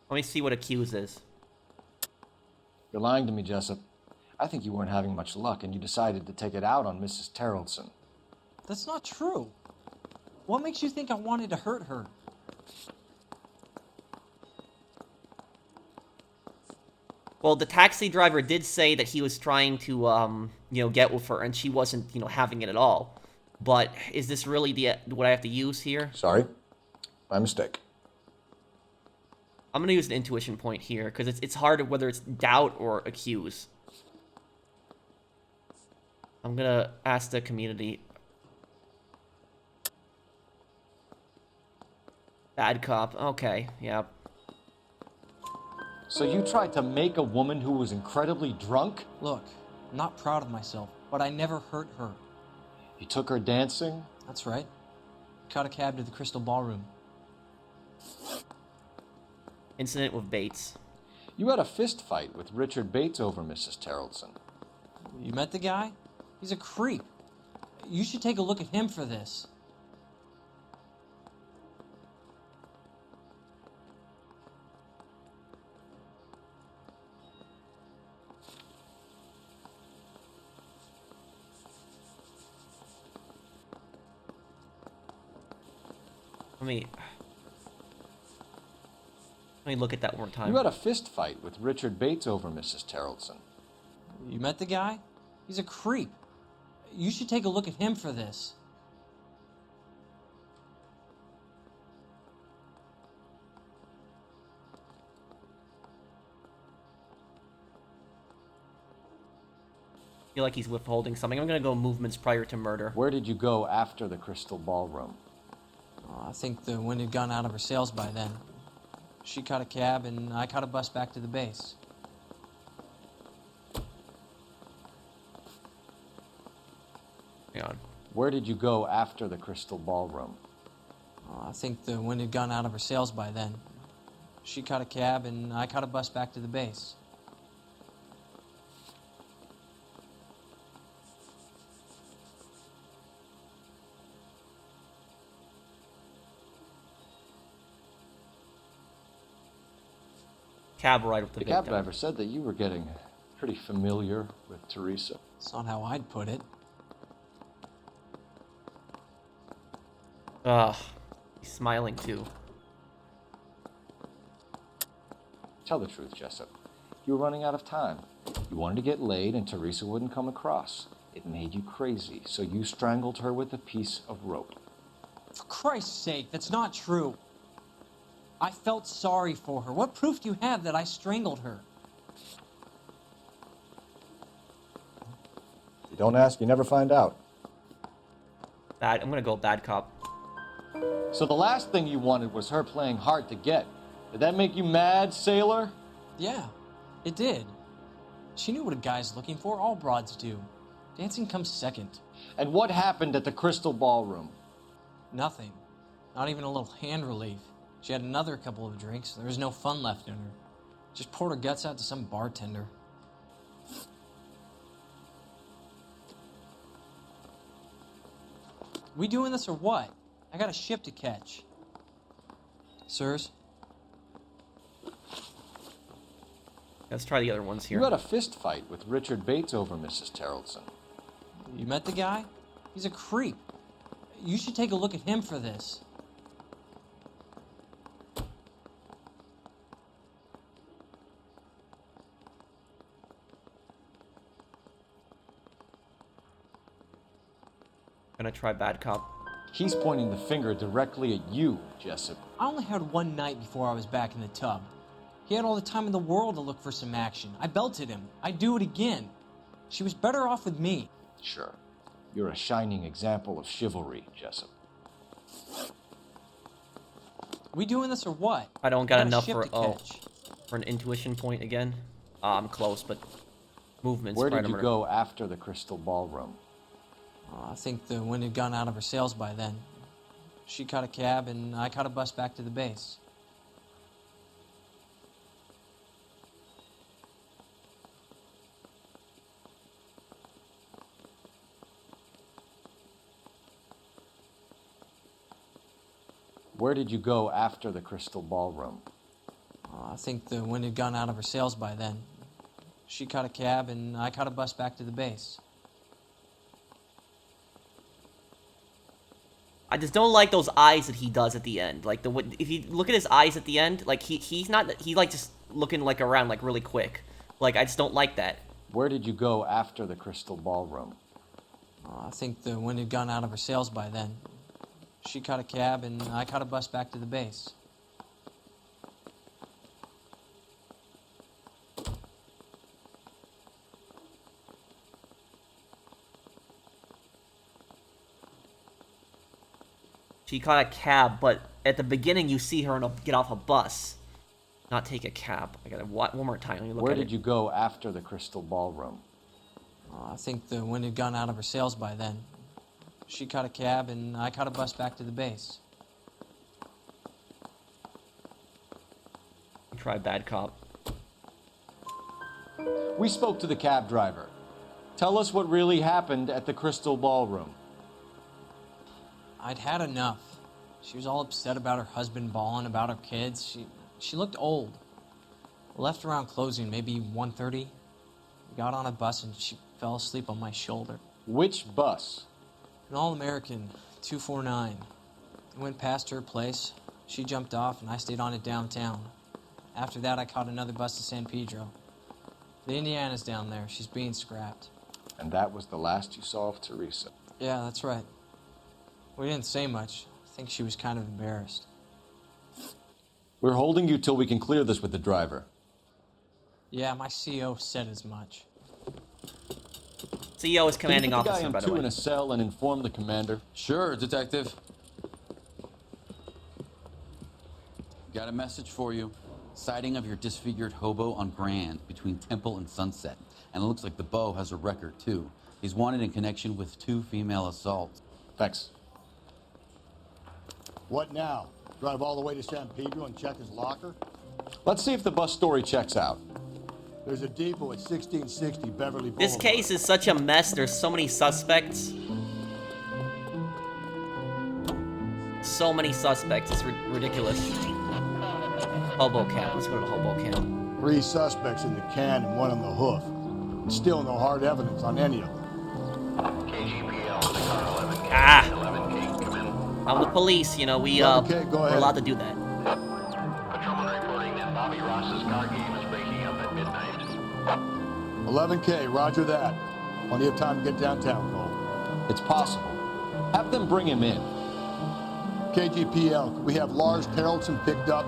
Let me see what accused is. You're lying to me, Jessup. I think you weren't having much luck and you decided to take it out on Mrs. Terrelson. That's not true. What makes you think I wanted to hurt her? Well, the taxi driver did say that he was trying to, get with her, and she wasn't, having it at all. But is this really what I have to use here? Sorry. My mistake. I'm going to use an intuition point here, because it's hard whether it's doubt or accuse. I'm going to ask the community. Bad cop. Okay, yeah. So you tried to make a woman who was incredibly drunk? Look, I'm not proud of myself, but I never hurt her. You took her dancing? That's right. Caught a cab to the Crystal Ballroom. Incident with Bates. You had a fist fight with Richard Bates over Mrs. Terrelson. You met the guy? He's a creep. You should take a look at him for this. Let me look at that one more time. You had a fist fight with Richard Bates over Mrs. Terrelson. You met the guy? He's a creep. You should take a look at him for this. I feel like he's withholding something. I'm going to go movements prior to murder. Where did you go after the Crystal Ballroom? I think the wind had gone out of her sails by then. She caught a cab, and I caught a bus back to the base. Hang on. Where did you go after the Crystal Ballroom? I think the wind had gone out of her sails by then. She caught a cab, and I caught a bus back to the base. Cab ride with the cab driver said that you were getting pretty familiar with Teresa. That's not how I'd put it. He's smiling too. Tell the truth, Jessup. You were running out of time. You wanted to get laid and Teresa wouldn't come across. It made you crazy, so you strangled her with a piece of rope. For Christ's sake, that's not true. I felt sorry for her. What proof do you have that I strangled her? You don't ask, you never find out. I'm gonna go bad cop. So the last thing you wanted was her playing hard to get. Did that make you mad, sailor? Yeah, it did. She knew what a guy's looking for. All broads do. Dancing comes second. And what happened at the Crystal Ballroom? Nothing. Not even a little hand relief. She had another couple of drinks. There was no fun left in her. Just poured her guts out to some bartender. We doing this or what? I got a ship to catch. Sirs? Let's try the other ones here. You had a fist fight with Richard Bates over Mrs. Terrelson. You met the guy? He's a creep. You should take a look at him for this. Gonna try bad cop. He's pointing the finger directly at you, Jessup. I only had one night before I was back in the tub. He had all the time in the world to look for some action. I belted him. I'd do it again. She was better off with me. Sure. You're a shining example of chivalry, Jessup. We doing this or what? I don't got a enough ship for to catch. for an intuition point again. I'm close, but movements. Where did you go after the Crystal Ballroom? I think the wind had gone out of her sails by then. She caught a cab, and I caught a bus back to the base. Where did you go after the Crystal Ballroom? I think the wind had gone out of her sails by then. She caught a cab, and I caught a bus back to the base. I just don't like those eyes that he does at the end. Like if you look at his eyes at the end, like he's like just looking like around like really quick. Like I just don't like that. Where did you go after the Crystal Ballroom? I think the wind had gone out of her sails by then. She caught a cab, and I caught a bus back to the base. She caught a cab, but at the beginning you see her get off a bus, not take a cab. I gotta one more time. Let me look Where at did you go after the Crystal Ballroom? I think the wind had gone out of her sails by then. She caught a cab, and I caught a bus back to the base. Try bad cop. We spoke to the cab driver. Tell us what really happened at the Crystal Ballroom. I'd had enough. She was all upset about her husband bawling about her kids. She looked old. Left around closing, maybe 1:30. We got on a bus and she fell asleep on my shoulder. Which bus? An All-American, 249. I went past her place. She jumped off and I stayed on it downtown. After that, I caught another bus to San Pedro. The Indiana's down there. She's being scrapped. And that was the last you saw of Teresa? Yeah, that's right. We didn't say much. I think she was kind of embarrassed. We're holding you till we can clear this with the driver. Yeah, my CO said as much. CEO is commanding Can you put officer, the by guy the way. in a cell and inform the commander? Sure, Detective. Got a message for you. Sighting of your disfigured hobo on Grand between Temple and Sunset. And it looks like the Beau has a record, too. He's wanted in connection with 2 female assaults. Thanks. What now? Drive all the way to San Pedro and check his locker? Let's see if the bus story checks out. There's a depot at 1660 Beverly Boulevard. This case is such a mess. There's so many suspects. So many suspects. It's ridiculous. Hobo camp. Let's go to the hobo camp. 3 suspects in the can and 1 on the hoof. And still no hard evidence on any of them. Ah! I'm the police, you know, we're 11K, allowed to do that. Patrolman reporting that Bobby Ross's car game is breaking up at midnight. 11K, roger that. Plenty of time to get downtown, Cole. It's possible. Have them bring him in. KGPL, could we have Lars Terrelson picked up?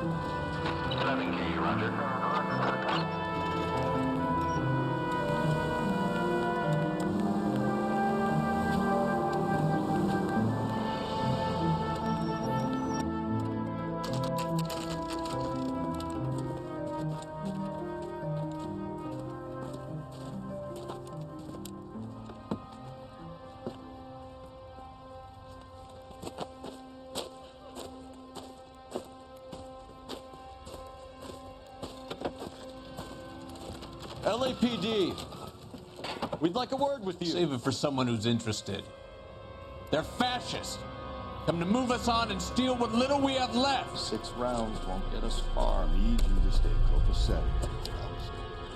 11K, roger. LAPD, we'd like a word with you. Save it for someone who's interested. They're fascists. Come to move us on and steal what little we have left. 6 rounds won't get us far. I need you to stay copacetic.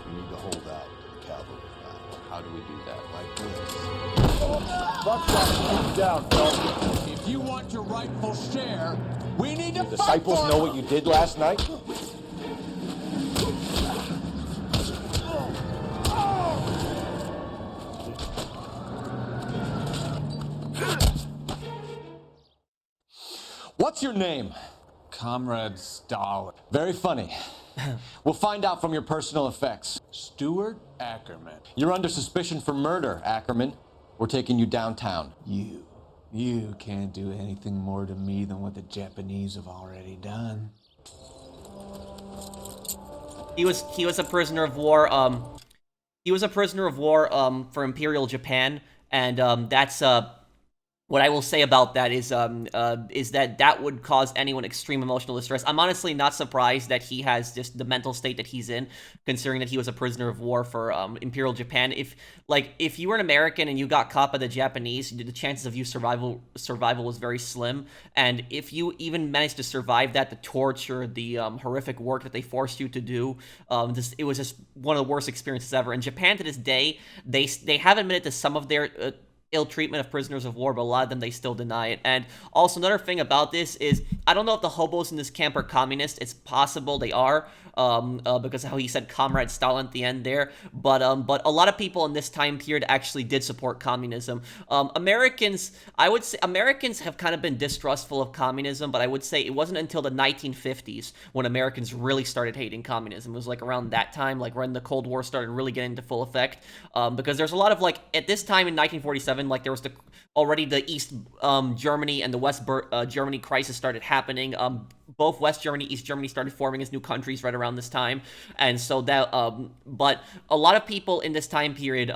We need to hold out the cavalry battle. How do we do that? Like this. Buckshot, keep you down, Phelps. If you want your rightful share, we need to The fight disciples for know it. what you did last night? What's your name? Comrade Stalin. Very funny. We'll find out from your personal effects. Stuart Ackerman. You're under suspicion for murder, Ackerman. We're taking you downtown. You can't do anything more to me than what the Japanese have already done. He was a prisoner of war. He was a prisoner of war for Imperial Japan, and that's what I will say about that is that would cause anyone extreme emotional distress. I'm honestly not surprised that he has just the mental state that he's in, considering that he was a prisoner of war for Imperial Japan. If you were an American and you got caught by the Japanese, the chances of you survival was very slim. And if you even managed to survive that, the torture, the horrific work that they forced you to do, it was just one of the worst experiences ever. In Japan to this day, they have admitted to some of their ill treatment of prisoners of war, but a lot of them, they still deny it. And also another thing about this is, I don't know if the hobos in this camp are communist. It's possible they are, because of how he said Comrade Stalin at the end there. But a lot of people in this time period actually did support communism. Americans, I would say, Americans have kind of been distrustful of communism, but I would say it wasn't until the 1950s when Americans really started hating communism. It was like around that time, like when the Cold War started really getting into full effect, because there's a lot of, like, at this time in 1947, like there was already the East Germany and the West Germany crisis started happening. Both West Germany, East Germany started forming as new countries right around this time, and so that. But a lot of people in this time period,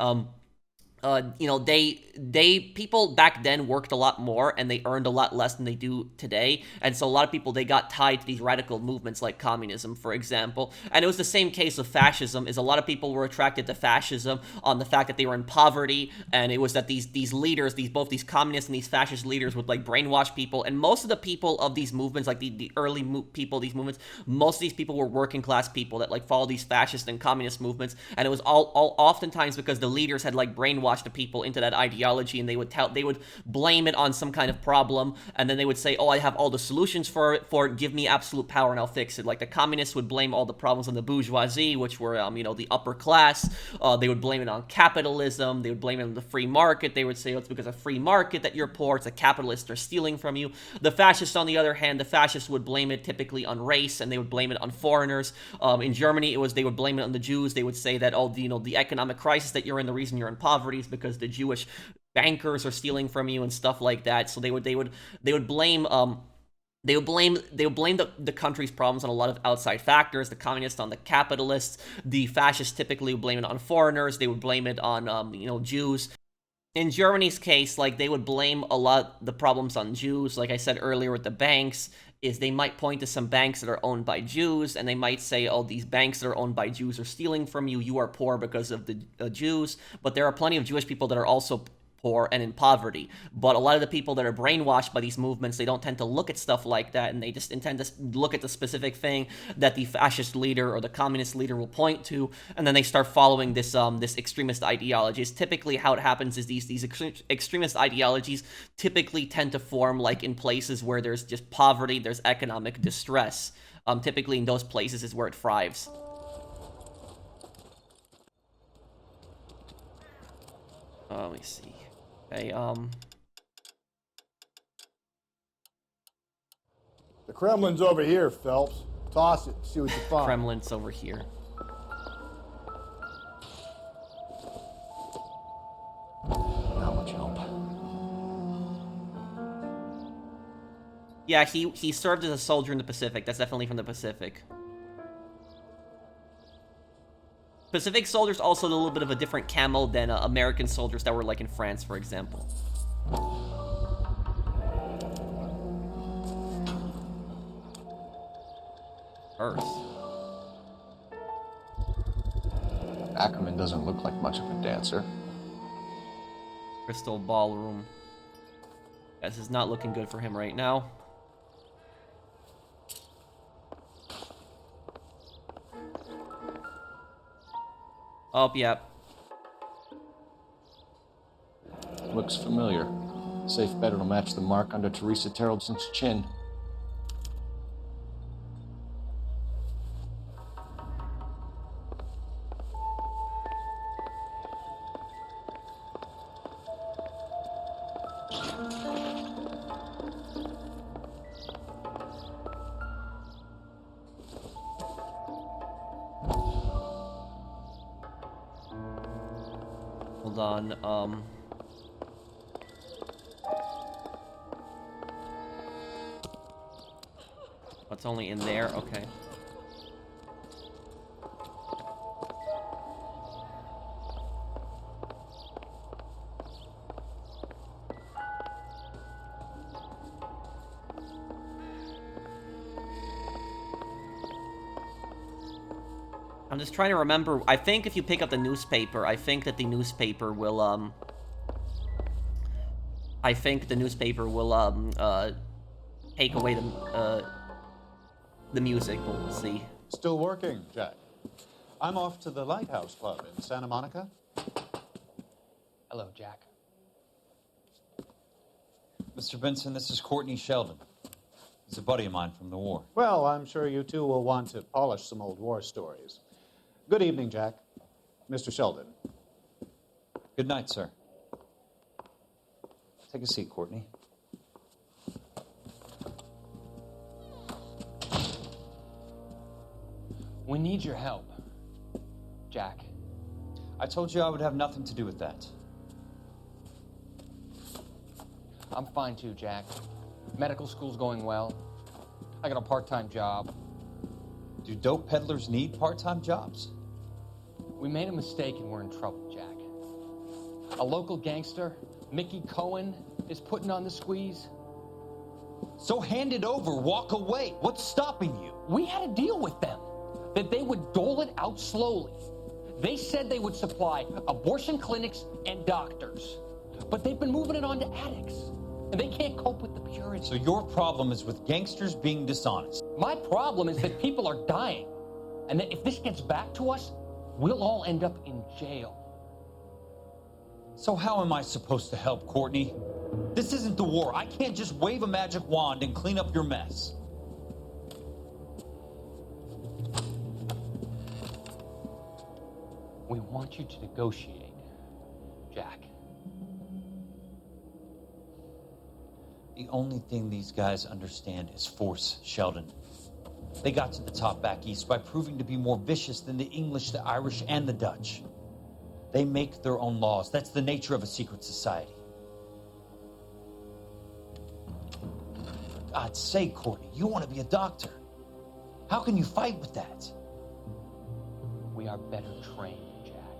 people back then worked a lot more and they earned a lot less than they do today. And so a lot of people, they got tied to these radical movements like communism, for example. And it was the same case of fascism, is a lot of people were attracted to fascism on the fact that they were in poverty. And it was that these leaders, both these communists and these fascist leaders would like brainwash people. And most of the people of these movements, like the early people, these movements, most of these people were working class people that like follow these fascist and communist movements. And it was all oftentimes because the leaders had like brainwashed the people into that ideology, and they would blame it on some kind of problem, and then they would say, oh, I have all the solutions for it, give me absolute power and I'll fix it. Like the communists would blame all the problems on the bourgeoisie, which were the upper class. They would blame it on capitalism, they would blame it on the free market. They would say, oh, it's because of free market that you're poor, it's the capitalists are stealing from you. The fascists, on the other hand, the fascists would blame it typically on race, and they would blame it on foreigners. In Germany, they would blame it on the Jews. They would say that, oh, the economic crisis that you're in, the reason you're in poverty is because the Jewish bankers are stealing from you and stuff like that. So they would blame the country's problems on a lot of outside factors. The communists on the capitalists. The fascists typically would blame it on foreigners. They would blame it on Jews. In Germany's case, like they would blame a lot the problems on Jews. Like I said earlier with the banks, is they might point to some banks that are owned by Jews, and they might say, oh, these banks that are owned by Jews are stealing from you. You are poor because of the Jews. But there are plenty of Jewish people that are also poor and in poverty. But a lot of the people that are brainwashed by these movements, they don't tend to look at stuff like that, and they just intend to look at the specific thing that the fascist leader or the communist leader will point to, and then they start following this extremist ideology. It's typically how it happens is these extremist ideologies typically tend to form like in places where there's just poverty, there's economic distress. Typically in those places is where it thrives. Let me see. Okay, The Kremlin's over here, Phelps. Toss it, see what you find. Kremlin's over here. Not much help. Yeah, he served as a soldier in the Pacific. That's definitely from the Pacific. Pacific soldiers also a little bit of a different camo than American soldiers that were like in France, for example. Earth. Ackerman doesn't look like much of a dancer. Crystal ballroom. This is not looking good for him right now. Oh, yeah. Looks familiar. Safe bet it'll match the mark under Teresa Terrelson's chin. Hold on, What's only in there? Okay. I'm just trying to remember. I think if you pick up the newspaper, I think that the newspaper will, I think the newspaper will, take away the music. We'll see. Still working, Jack. I'm off to the Lighthouse Club in Santa Monica. Hello, Jack. Mr. Benson, this is Courtney Sheldon. He's a buddy of mine from the war. Well, I'm sure you two will want to polish some old war stories. Good evening, Jack. Mr. Sheldon. Good night, sir. Take a seat, Courtney. We need your help, Jack. I told you I would have nothing to do with that. I'm fine too, Jack. Medical school's going well. I got a part-time job. Do dope peddlers need part-time jobs? We made a mistake and we're in trouble, Jack. A local gangster, Mickey Cohen, is putting on the squeeze. So hand it over, walk away. What's stopping you? We had a deal with them, that they would dole it out slowly. They said they would supply abortion clinics and doctors, but they've been moving it on to addicts, and they can't cope with the purity. So your problem is with gangsters being dishonest. My problem is that people are dying, and that if this gets back to us, we'll all end up in jail. So how am I supposed to help, Courtney? This isn't the war. I can't just wave a magic wand and clean up your mess. We want you to negotiate, Jack. The only thing these guys understand is force, Sheldon. They got to the top back east by proving to be more vicious than the English, the Irish, and the Dutch. They make their own laws. That's the nature of a secret society. For God's sake, Courtney, you want to be a doctor. How can you fight with that? We are better trained, Jack.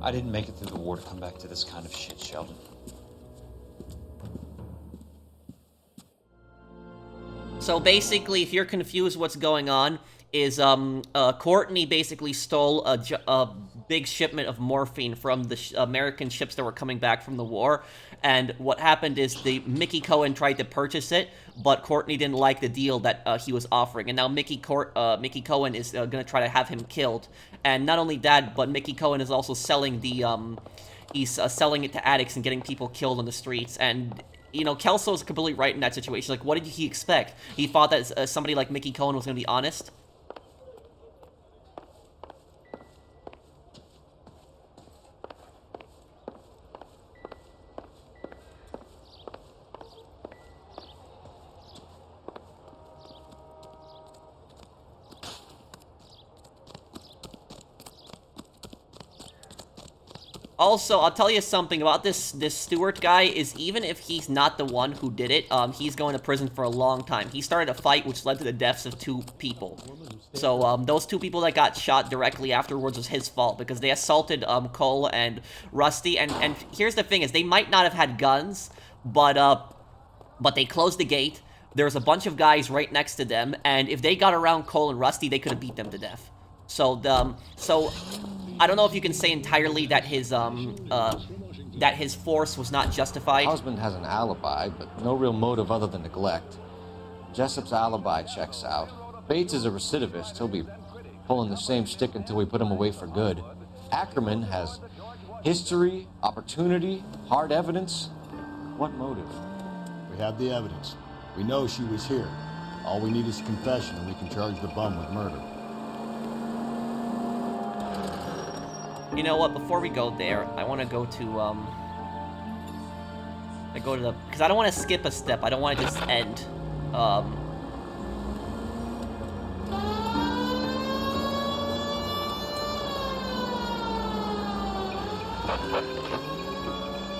I didn't make it through the war to come back to this kind of shit, Sheldon. So basically, if you're confused what's going on, is Courtney basically stole a big shipment of morphine from the American ships that were coming back from the war, and what happened is Mickey Cohen tried to purchase it, but Courtney didn't like the deal that he was offering, and now Mickey Cohen is gonna try to have him killed. And not only that, but Mickey Cohen is also selling he's selling it to addicts and getting people killed on the streets. And you know, Kelso's completely right in that situation. Like, what did he expect? He thought that somebody like Mickey Cohen was gonna be honest. Also, I'll tell you something about this Stewart guy is even if he's not the one who did it, he's going to prison for a long time. He started a fight which led to the deaths of 2 people. So, those 2 people that got shot directly afterwards was his fault because they assaulted, Cole and Rusty. And here's the thing is they might not have had guns, but they closed the gate. There's a bunch of guys right next to them, and if they got around Cole and Rusty, they could have beat them to death. So, I don't know if you can say entirely that his force was not justified. Husband has an alibi, but no real motive other than neglect. Jessup's alibi checks out. Bates is a recidivist. He'll be pulling the same stick until we put him away for good. Ackerman has history, opportunity, hard evidence. What motive? We have the evidence. We know she was here. All we need is a confession, and we can charge the bum with murder. You know what? Before we go there, I want to go to because I don't want to skip a step. I don't want to just end.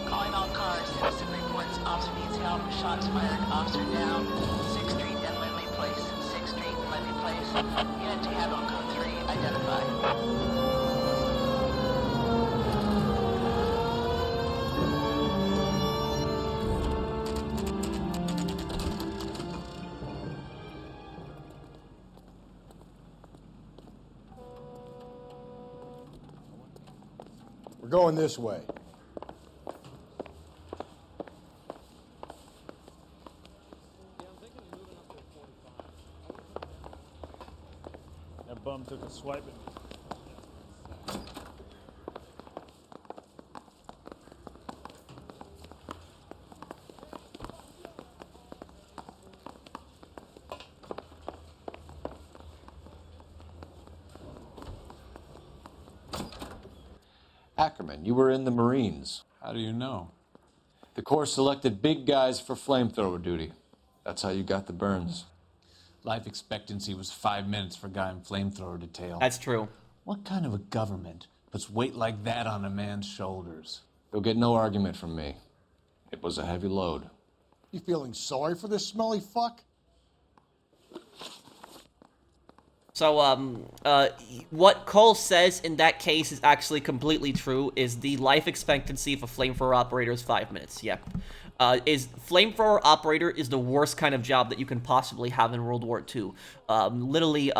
Calling all cars. Citizen reports. Officer needs help. Shots fired. Officer down. 6th Street and Lindley Place. 6th Street and Lindley Place. Unit to handle code 3. Identified. We're going this way. That bum took a swipe at me. Ackerman, you were in the Marines. How do you know? The Corps selected big guys for flamethrower duty. That's how you got the burns. Life expectancy was 5 minutes for a guy in flamethrower detail. That's true. What kind of a government puts weight like that on a man's shoulders? You'll get no argument from me. It was a heavy load. You feeling sorry for this smelly fuck? So, what Cole says in that case is actually completely true, is the life expectancy of a flamethrower operator is 5 minutes, yep. Flamethrower operator is the worst kind of job that you can possibly have in World War II. Literally,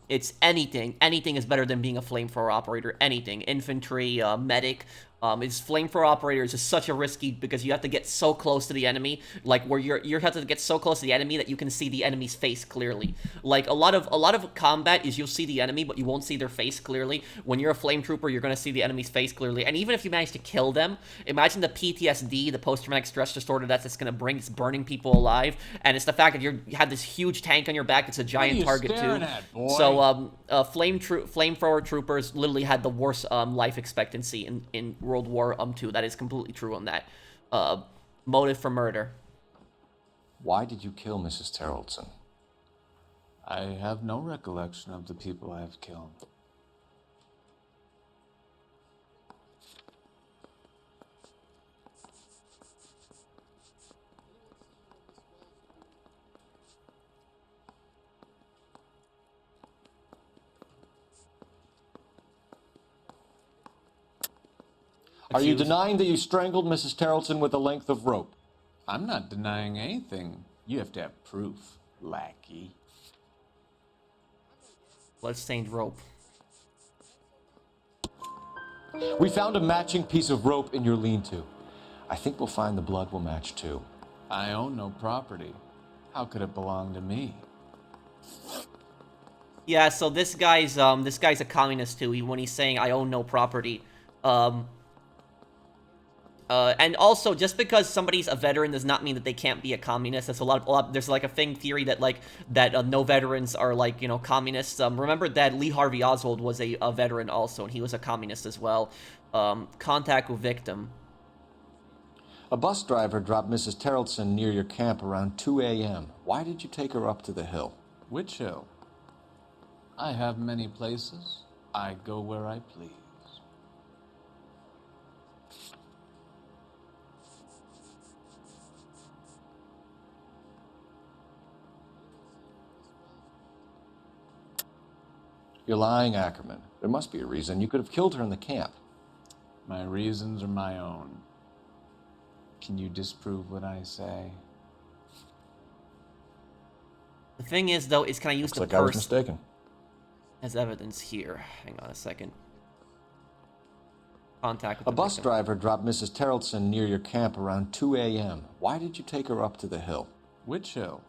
it's anything. Anything is better than being a flamethrower operator, anything. Infantry, medic. Flamethrower operator is just such a risky, because you have to get so close to the enemy, like where you have to get so close to the enemy that you can see the enemy's face clearly. Like a lot of combat is you'll see the enemy, but you won't see their face clearly. When you're a flame trooper, you're gonna see the enemy's face clearly. And even if you manage to kill them, imagine the PTSD, the post-traumatic stress disorder that's gonna bring. It's burning people alive, and it's the fact that you have this huge tank on your back. It's a giant target too. So flamethrower troopers literally had the worst life expectancy in World War II. That is completely true on that. Motive for murder. Why did you kill Mrs. Terrelson? I have no recollection of the people I have killed. Are you denying that you strangled Mrs. Terrelson with a length of rope? I'm not denying anything. You have to have proof, lackey. Bloodstained rope. We found a matching piece of rope in your lean-to. I think we'll find the blood will match too. I own no property. How could it belong to me? Yeah, so this guy's a communist too. When he's saying I own no property. And also, just because somebody's a veteran does not mean that they can't be a communist. That's there's like a theory that no veterans are communists. Remember that Lee Harvey Oswald was a veteran also, and he was a communist as well. Contact with victim. A bus driver dropped Mrs. Terrelson near your camp around 2 a.m. Why did you take her up to the hill? Which hill? I have many places. I go where I please. You're lying, Ackerman. There must be a reason. You could have killed her in the camp. My reasons are my own. Can you disprove what I say? The thing is, though, is can I use Looks the like I was purse mistaken. as evidence here? Hang on a second. contact with A the bus victim. driver dropped Mrs. Terrelson near your camp around 2 a.m. Why did you take her up to the hill? Which hill?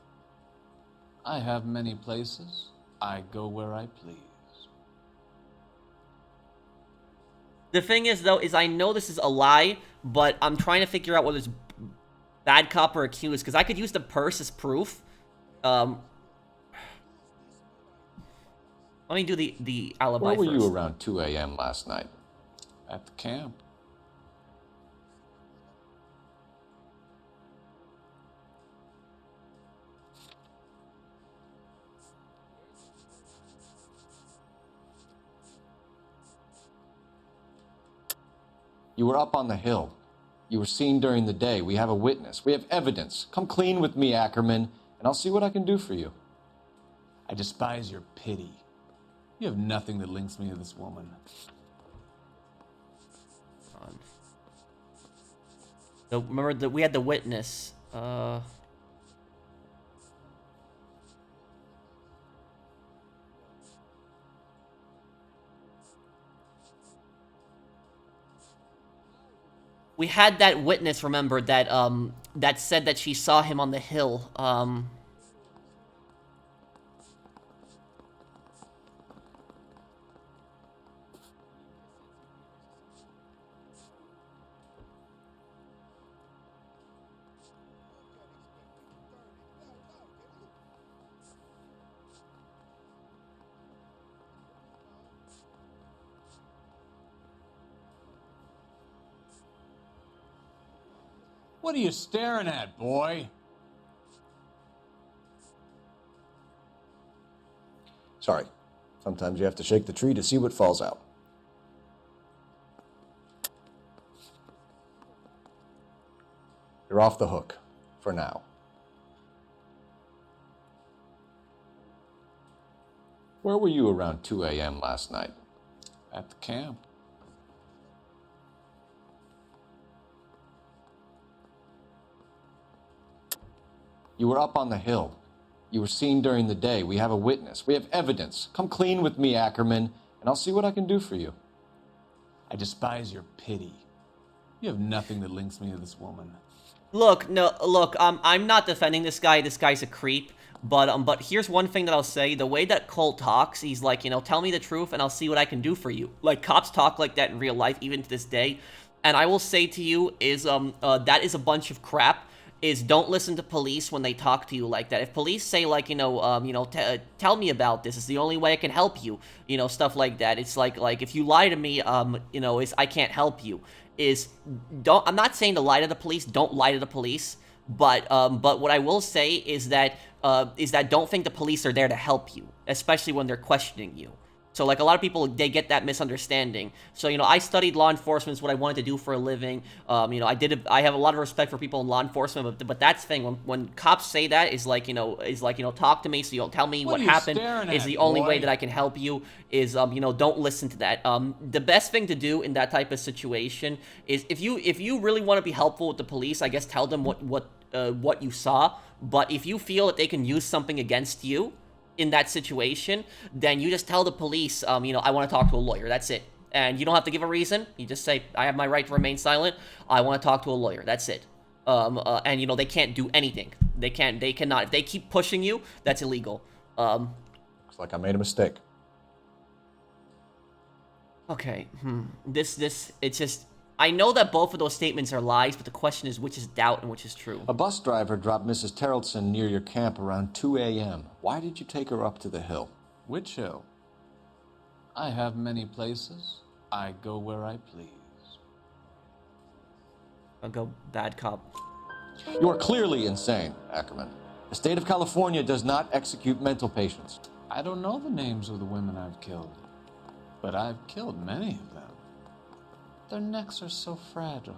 I have many places. I go where I please. The thing is, though, is I know this is a lie, but I'm trying to figure out whether it's bad cop or accused, because I could use the purse as proof. Let me do the alibi Where were first. you around 2 a.m. last night? At the camp. You were up on the hill. You were seen during the day. We have a witness. We have evidence. Come clean with me, Ackerman, and I'll see what I can do for you. I despise your pity. You have nothing that links me to this woman. So remember that we had the witness. We had that witness, remember, that that said that she saw him on the hill. What are you staring at, boy? Sorry. Sometimes you have to shake the tree to see what falls out. You're off the hook. For now. Where were you around 2 a.m. last night? At the camp. You were up on the hill. You were seen during the day. We have a witness. We have evidence. Come clean with me, Ackerman, and I'll see what I can do for you. I despise your pity. You have nothing that links me to this woman. Look, I'm not defending this guy. This guy's a creep. But here's one thing that I'll say. The way that Cole talks, he's like, tell me the truth and I'll see what I can do for you. Like, cops talk like that in real life, even to this day. And I will say to you is, that is a bunch of crap. Is don't listen to police when they talk to you like that. If police say like, tell me about this, it's the only way I can help you, stuff like that. It's like if you lie to me, I can't help you. I'm not saying to lie to the police, don't lie to the police, but what I will say is that don't think the police are there to help you, especially when they're questioning you. So, like, a lot of people, they get that misunderstanding. So, I studied law enforcement. It's what I wanted to do for a living. I have a lot of respect for people in law enforcement, but that's the thing. When cops say that, is like, talk to me, so you don't tell me what happened. Is the only way that I can help you. Is, don't listen to that. The best thing to do in that type of situation is if you really want to be helpful with the police, I guess tell them what you saw. But if you feel that they can use something against you in that situation, then you just tell the police, I want to talk to a lawyer. That's it. And you don't have to give a reason. You just say, I have my right to remain silent. I want to talk to a lawyer. That's it. And they can't do anything. They cannot. If they keep pushing you, that's illegal. Looks like I made a mistake. Okay. It's just, I know that both of those statements are lies, but the question is which is doubt and which is true. A bus driver dropped Mrs. Terrelson near your camp around 2 a.m. Why did you take her up to the hill? Which hill? I have many places. I go where I please. I'll go bad cop. You are clearly insane, Ackerman. The state of California does not execute mental patients. I don't know the names of the women I've killed, but I've killed many of them. Their necks are so fragile.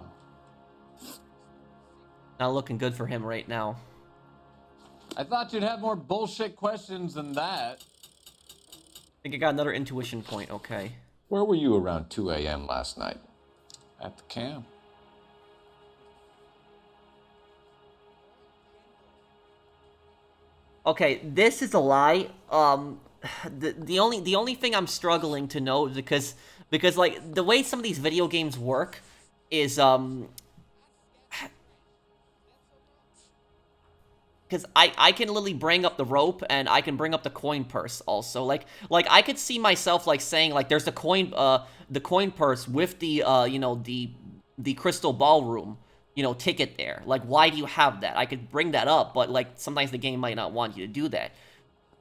Not looking good for him right now. I thought you'd have more bullshit questions than that. I think I got another intuition point, okay. Where were you around 2 a.m. last night? At the camp. Okay, this is a lie. The only thing I'm struggling to know is because Because, like, the way some of these video games work is, because I can literally bring up the rope, and I can bring up the coin purse also. Like I could see myself, like, saying, like, there's the coin purse with the, you know, the crystal ballroom, you know, ticket there. Like, why do you have that? I could bring that up, but, like, sometimes the game might not want you to do that.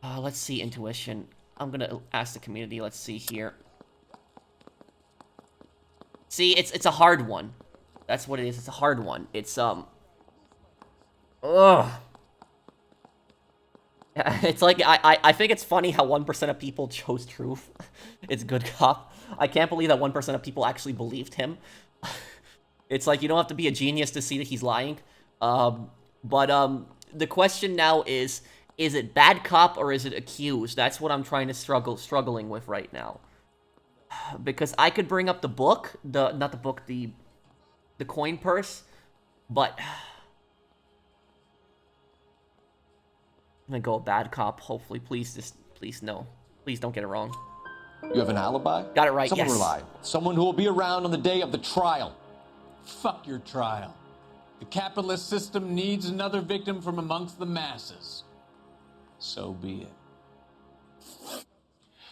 Let's see, intuition. I'm gonna ask the community. Let's see here. See, it's a hard one. That's what it is. It's a hard one. It's, ugh. It's like, I think it's funny how 1% of people chose truth. It's good cop. I can't believe that 1% of people actually believed him. It's like, you don't have to be a genius to see that he's lying. The question now is it bad cop or is it accused? That's what I'm trying to struggling with right now. Because I could bring up the book, not the book, the coin purse, but I'm gonna go bad cop. Hopefully, please no. Please don't get it wrong. You have an alibi? Got it right, Someone yes. reliable. Someone who will be around on the day of the trial. Fuck your trial. The capitalist system needs another victim from amongst the masses. So be it.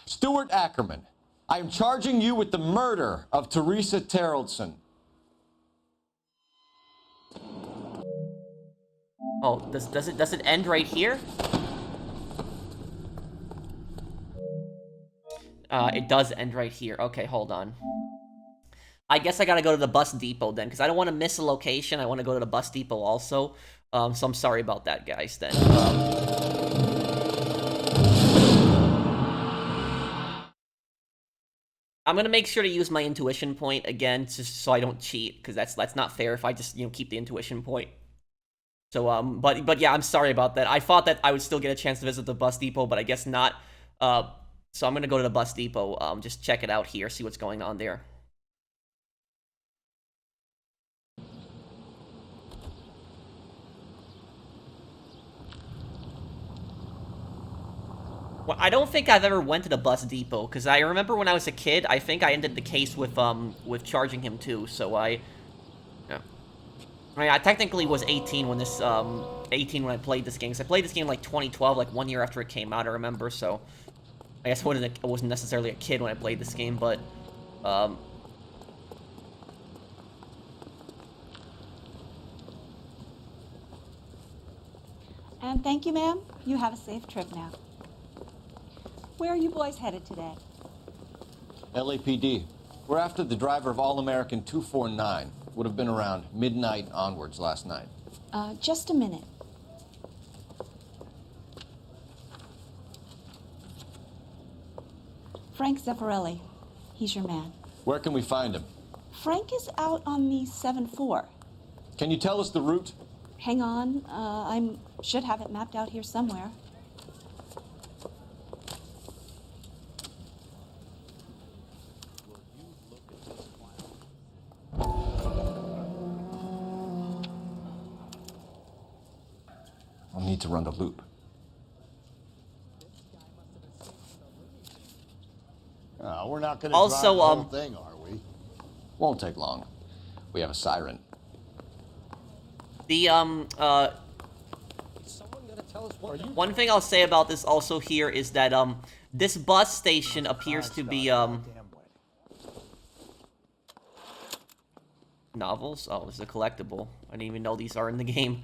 Stuart Ackerman, I am charging you with the murder of Teresa Terrellson. Oh, does it end right here? It does end right here. Okay, hold on. I guess I gotta go to the bus depot then, because I don't want to miss a location. I want to go to the bus depot also. So I'm sorry about that, guys, then. I'm gonna make sure to use my intuition point again, just so I don't cheat, because that's not fair if I just, you know, keep the intuition point. So, but yeah, I'm sorry about that. I thought that I would still get a chance to visit the bus depot, but I guess not. So I'm gonna go to the bus depot, just check it out here, see what's going on there. Well, I don't think I've ever went to the bus depot, because I remember when I was a kid, I think I ended the case with charging him too, so yeah. I mean, I technically was 18 when this, 18 when I played this game, because I played this game like 2012, like 1 year after it came out, I remember, so I guess I wasn't necessarily a kid when I played this game, but, And thank you, ma'am. You have a safe trip now. Where are you boys headed today? LAPD. We're after the driver of All-American 249. Would have been around midnight onwards last night. Just a minute. Frank Zeffirelli. He's your man. Where can we find him? Frank is out on the 7-4. Can you tell us the route? Hang on. I should have it mapped out here somewhere. I'll need to run the loop. We're not going to Also, drive the whole thing, are we? Won't take long. We have a siren. the, one thing I'll say about this also here is that, this bus station appears to be, novels? Oh, this is a collectible. I didn't even know these are in the game.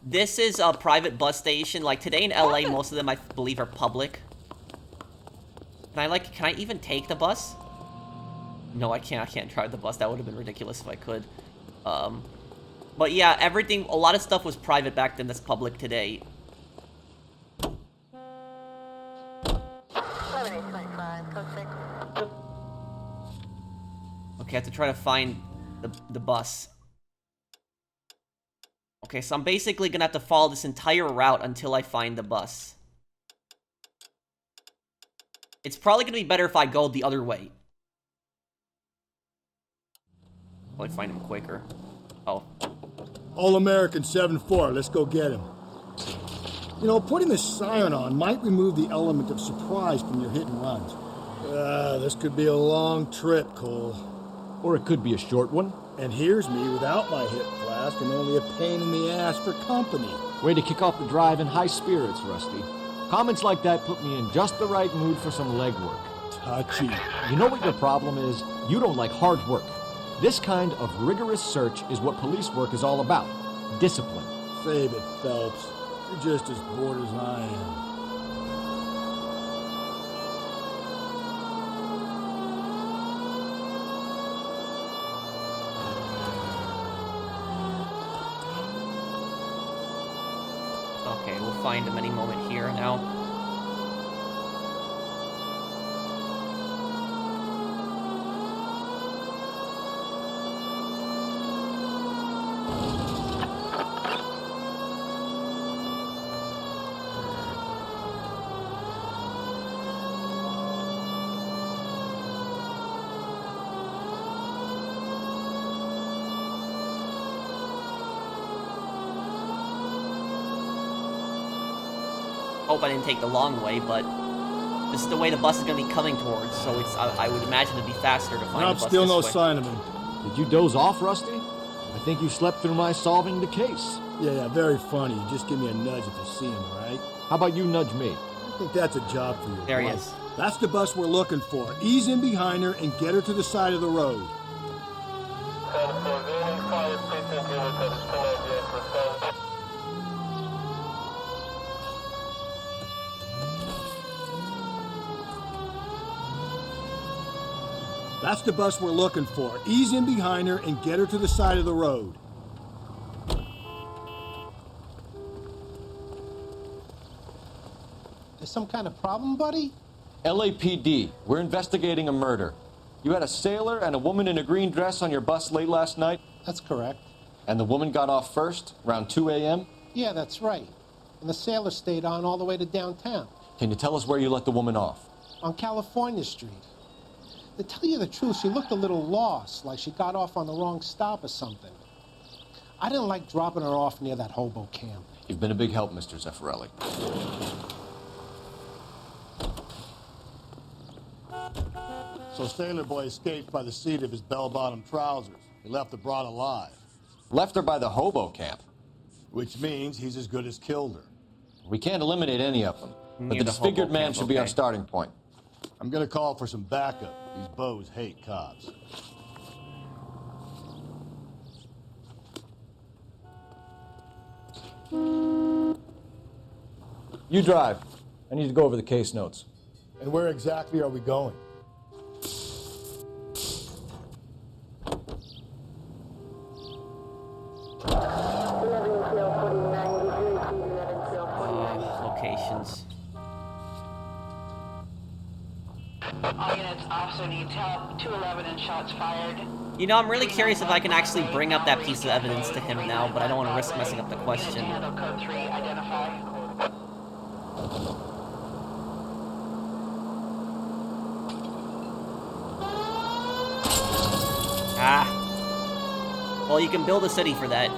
This is a private bus station. Like, today in LA, most of them, I believe, are public. Can I even take the bus? No, I can't drive the bus. That would have been ridiculous if I could. But yeah, a lot of stuff was private back then that's public today. Okay, I have to try to find the bus. Okay, so I'm basically gonna have to follow this entire route until I find the bus. It's probably gonna be better if I go the other way. I'll find him quicker. Oh. All-American 7-4, let's go get him. You know, putting the siren on might remove the element of surprise from your hit and runs. This could be a long trip, Cole. Or it could be a short one. And here's me without my hip flask and only a pain in the ass for company. Way to kick off the drive in high spirits, Rusty. Comments like that put me in just the right mood for some legwork. Touchy. You know what your problem is? You don't like hard work. This kind of rigorous search is what police work is all about. Discipline. Save it, Phelps. You're just as bored as I am. Okay, we'll find him any moment here now. Hope I didn't take the long way, but this is the way the bus is going to be coming towards, so it's I would imagine it'd be faster to find the bus Still this no way. sign of him. Did you doze off, Rusty? I think you slept through my solving the case. Yeah, very funny. Just give me a nudge if you see him, right? How about you nudge me? I think that's a job for you. There he is. That's the bus we're looking for. Ease in behind her and get her to the side of the road. That's the bus we're looking for. Ease in behind her and get her to the side of the road. There's some kind of problem, buddy? LAPD, we're investigating a murder. You had a sailor and a woman in a green dress on your bus late last night? That's correct. And the woman got off first, around 2 a.m.? Yeah, that's right. And the sailor stayed on all the way to downtown. Can you tell us where you let the woman off? On California Street. To tell you the truth, she looked a little lost, like she got off on the wrong stop or something. I didn't like dropping her off near that hobo camp. You've been a big help, Mr. Zeffirelli. So Sailor Boy escaped by the seat of his bell-bottom trousers. He left the broad alive. Left her by the hobo camp. Which means he's as good as killed her. We can't eliminate any of them. But Near the the disfigured hobo man camp, should be our okay. starting point. I'm gonna call for some backup. These bows hate cops. You drive. I need to go over the case notes. And where exactly are we going? Locations. All units, officer needs help. 211 and shots fired. You know, I'm really curious if I can actually bring up that piece of evidence to him now, but I don't want to risk messing up the question. Handle code 3, identify. Ah. Well, you can build a city for that.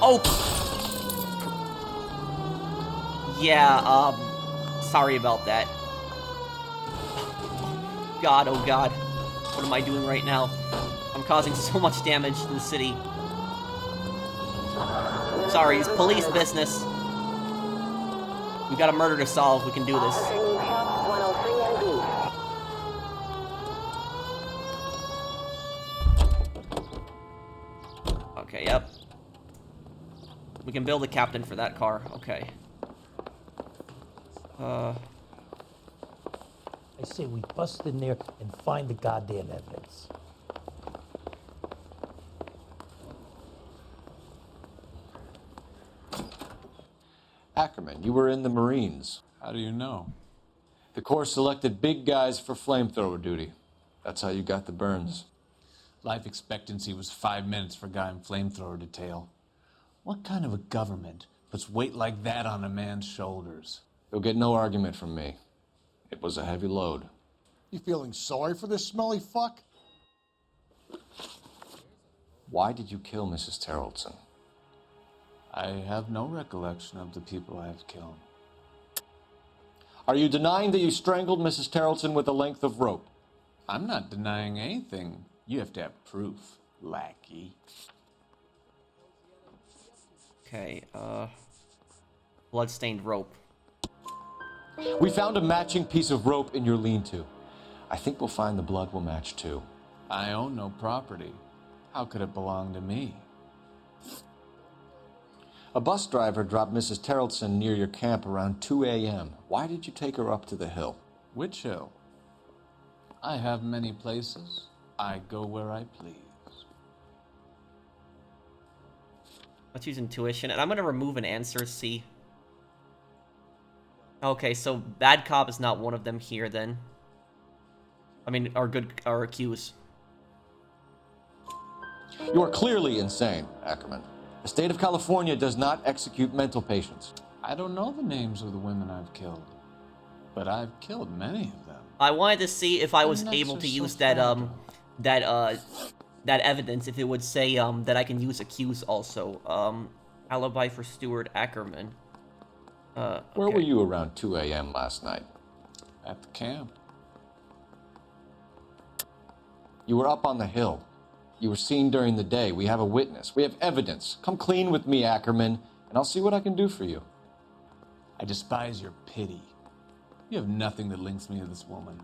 Oh! Yeah, sorry about that. God, oh god. What am I doing right now? I'm causing so much damage to the city. Sorry, it's police business. We got a murder to solve. We can do this. Okay, yep. We can build a captain for that car. Okay. I say we bust in there and find the goddamn evidence. Ackerman. You were in the Marines. How do you know? The Corps selected big guys for flamethrower duty. That's how you got the burns. Life expectancy was 5 minutes for a guy in flamethrower detail. What kind of a government puts weight like that on a man's shoulders? You'll get no argument from me. It was a heavy load. You feeling sorry for this smelly fuck? Why did you kill Mrs. Terrelson? I have no recollection of the people I have killed. Are you denying that you strangled Mrs. Terrelson with a length of rope? I'm not denying anything. You have to have proof, lackey. Okay, bloodstained rope. We found a matching piece of rope in your lean-to. I think we'll find the blood will match too. I own no property. How could it belong to me? A bus driver dropped Mrs. Terrelson near your camp around 2 a.m. Why did you take her up to the hill? Which hill? I have many places. I go where I please. Let's use intuition, and I'm gonna remove an answer C. Okay, so bad cop is not one of them here then. I mean, our cues. You are clearly insane, Ackerman. The state of California does not execute mental patients. I don't know the names of the women I've killed, but I've killed many of them. I wanted to see if I was able to use that evidence, if it would say that I can use accuse also. Alibi for Stuart Ackerman. Okay. Where were you around 2 a.m. last night? At the camp. You were up on the hill. You were seen during the day. We have a witness. We have evidence. Come clean with me, Ackerman, and I'll see what I can do for you. I despise your pity. You have nothing that links me to this woman.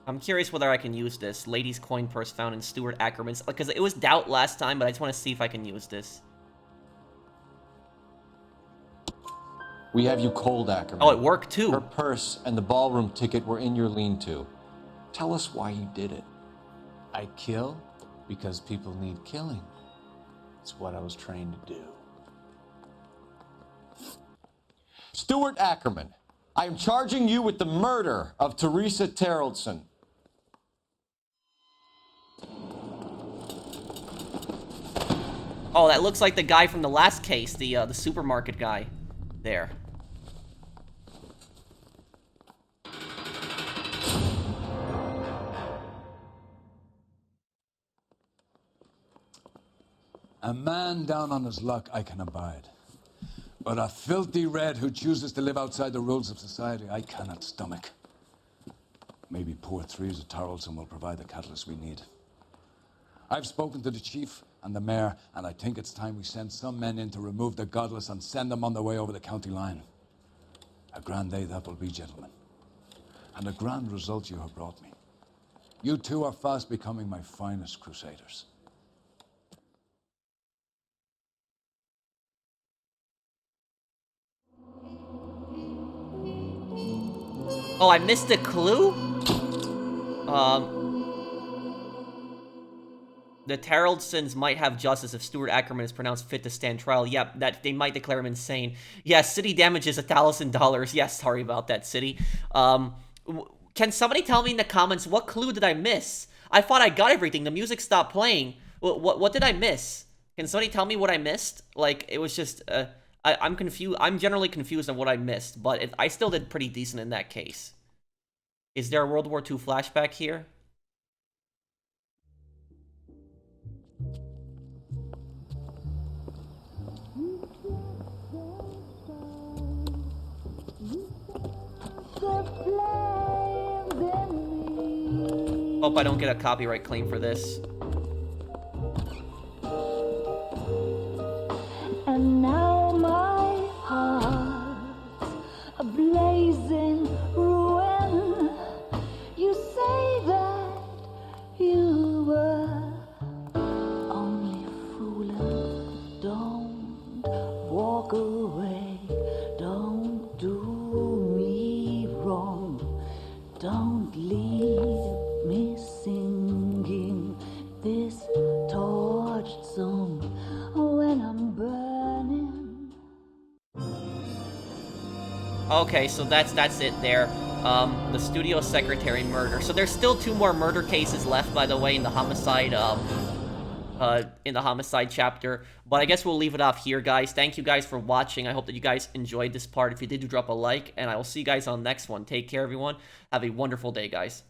I'm curious whether I can use this. Lady's coin purse found in Stuart Ackerman's. Because it was doubt last time, but I just want to see if I can use this. We have you cold, Ackerman. Oh, it worked too. Her purse and the ballroom ticket were in your lean-to. Tell us why you did it. I kill because people need killing. It's what I was trained to do. Stuart Ackerman, I am charging you with the murder of Teresa Terrelson. Oh, that looks like the guy from the last case, the supermarket guy. There. A man down on his luck I can abide. But a filthy red who chooses to live outside the rules of society, I cannot stomach. Maybe poor Teresa Terrelson will provide the catalyst we need. I've spoken to the chief and the mayor, and I think it's time we send some men in to remove the godless and send them on their way over the county line. A grand day that will be, gentlemen. And a grand result you have brought me. You two are fast becoming my finest crusaders. Oh, I missed a clue? The Terrelsons might have justice if Stuart Ackerman is pronounced fit to stand trial. Yeah, that they might declare him insane. Yes, city damages $1,000. Yes, sorry about that, city. Can somebody tell me in the comments what clue did I miss? I thought I got everything. The music stopped playing. What did I miss? Can somebody tell me what I missed? Like, it was just, I'm confused. I'm generally confused on what I missed, but I still did pretty decent in that case. Is there a World War II flashback here? Hope I don't get a copyright claim for this. And now my heart's a blazing ruin. You say that you were only fooling. Don't walk away. Don't Okay, so that's it there. The studio secretary murder. So there's still 2 more murder cases left, by the way, in the homicide, chapter. But I guess we'll leave it off here, guys. Thank you guys for watching. I hope that you guys enjoyed this part. If you did, do drop a like, and I will see you guys on the next one. Take care, everyone. Have a wonderful day, guys.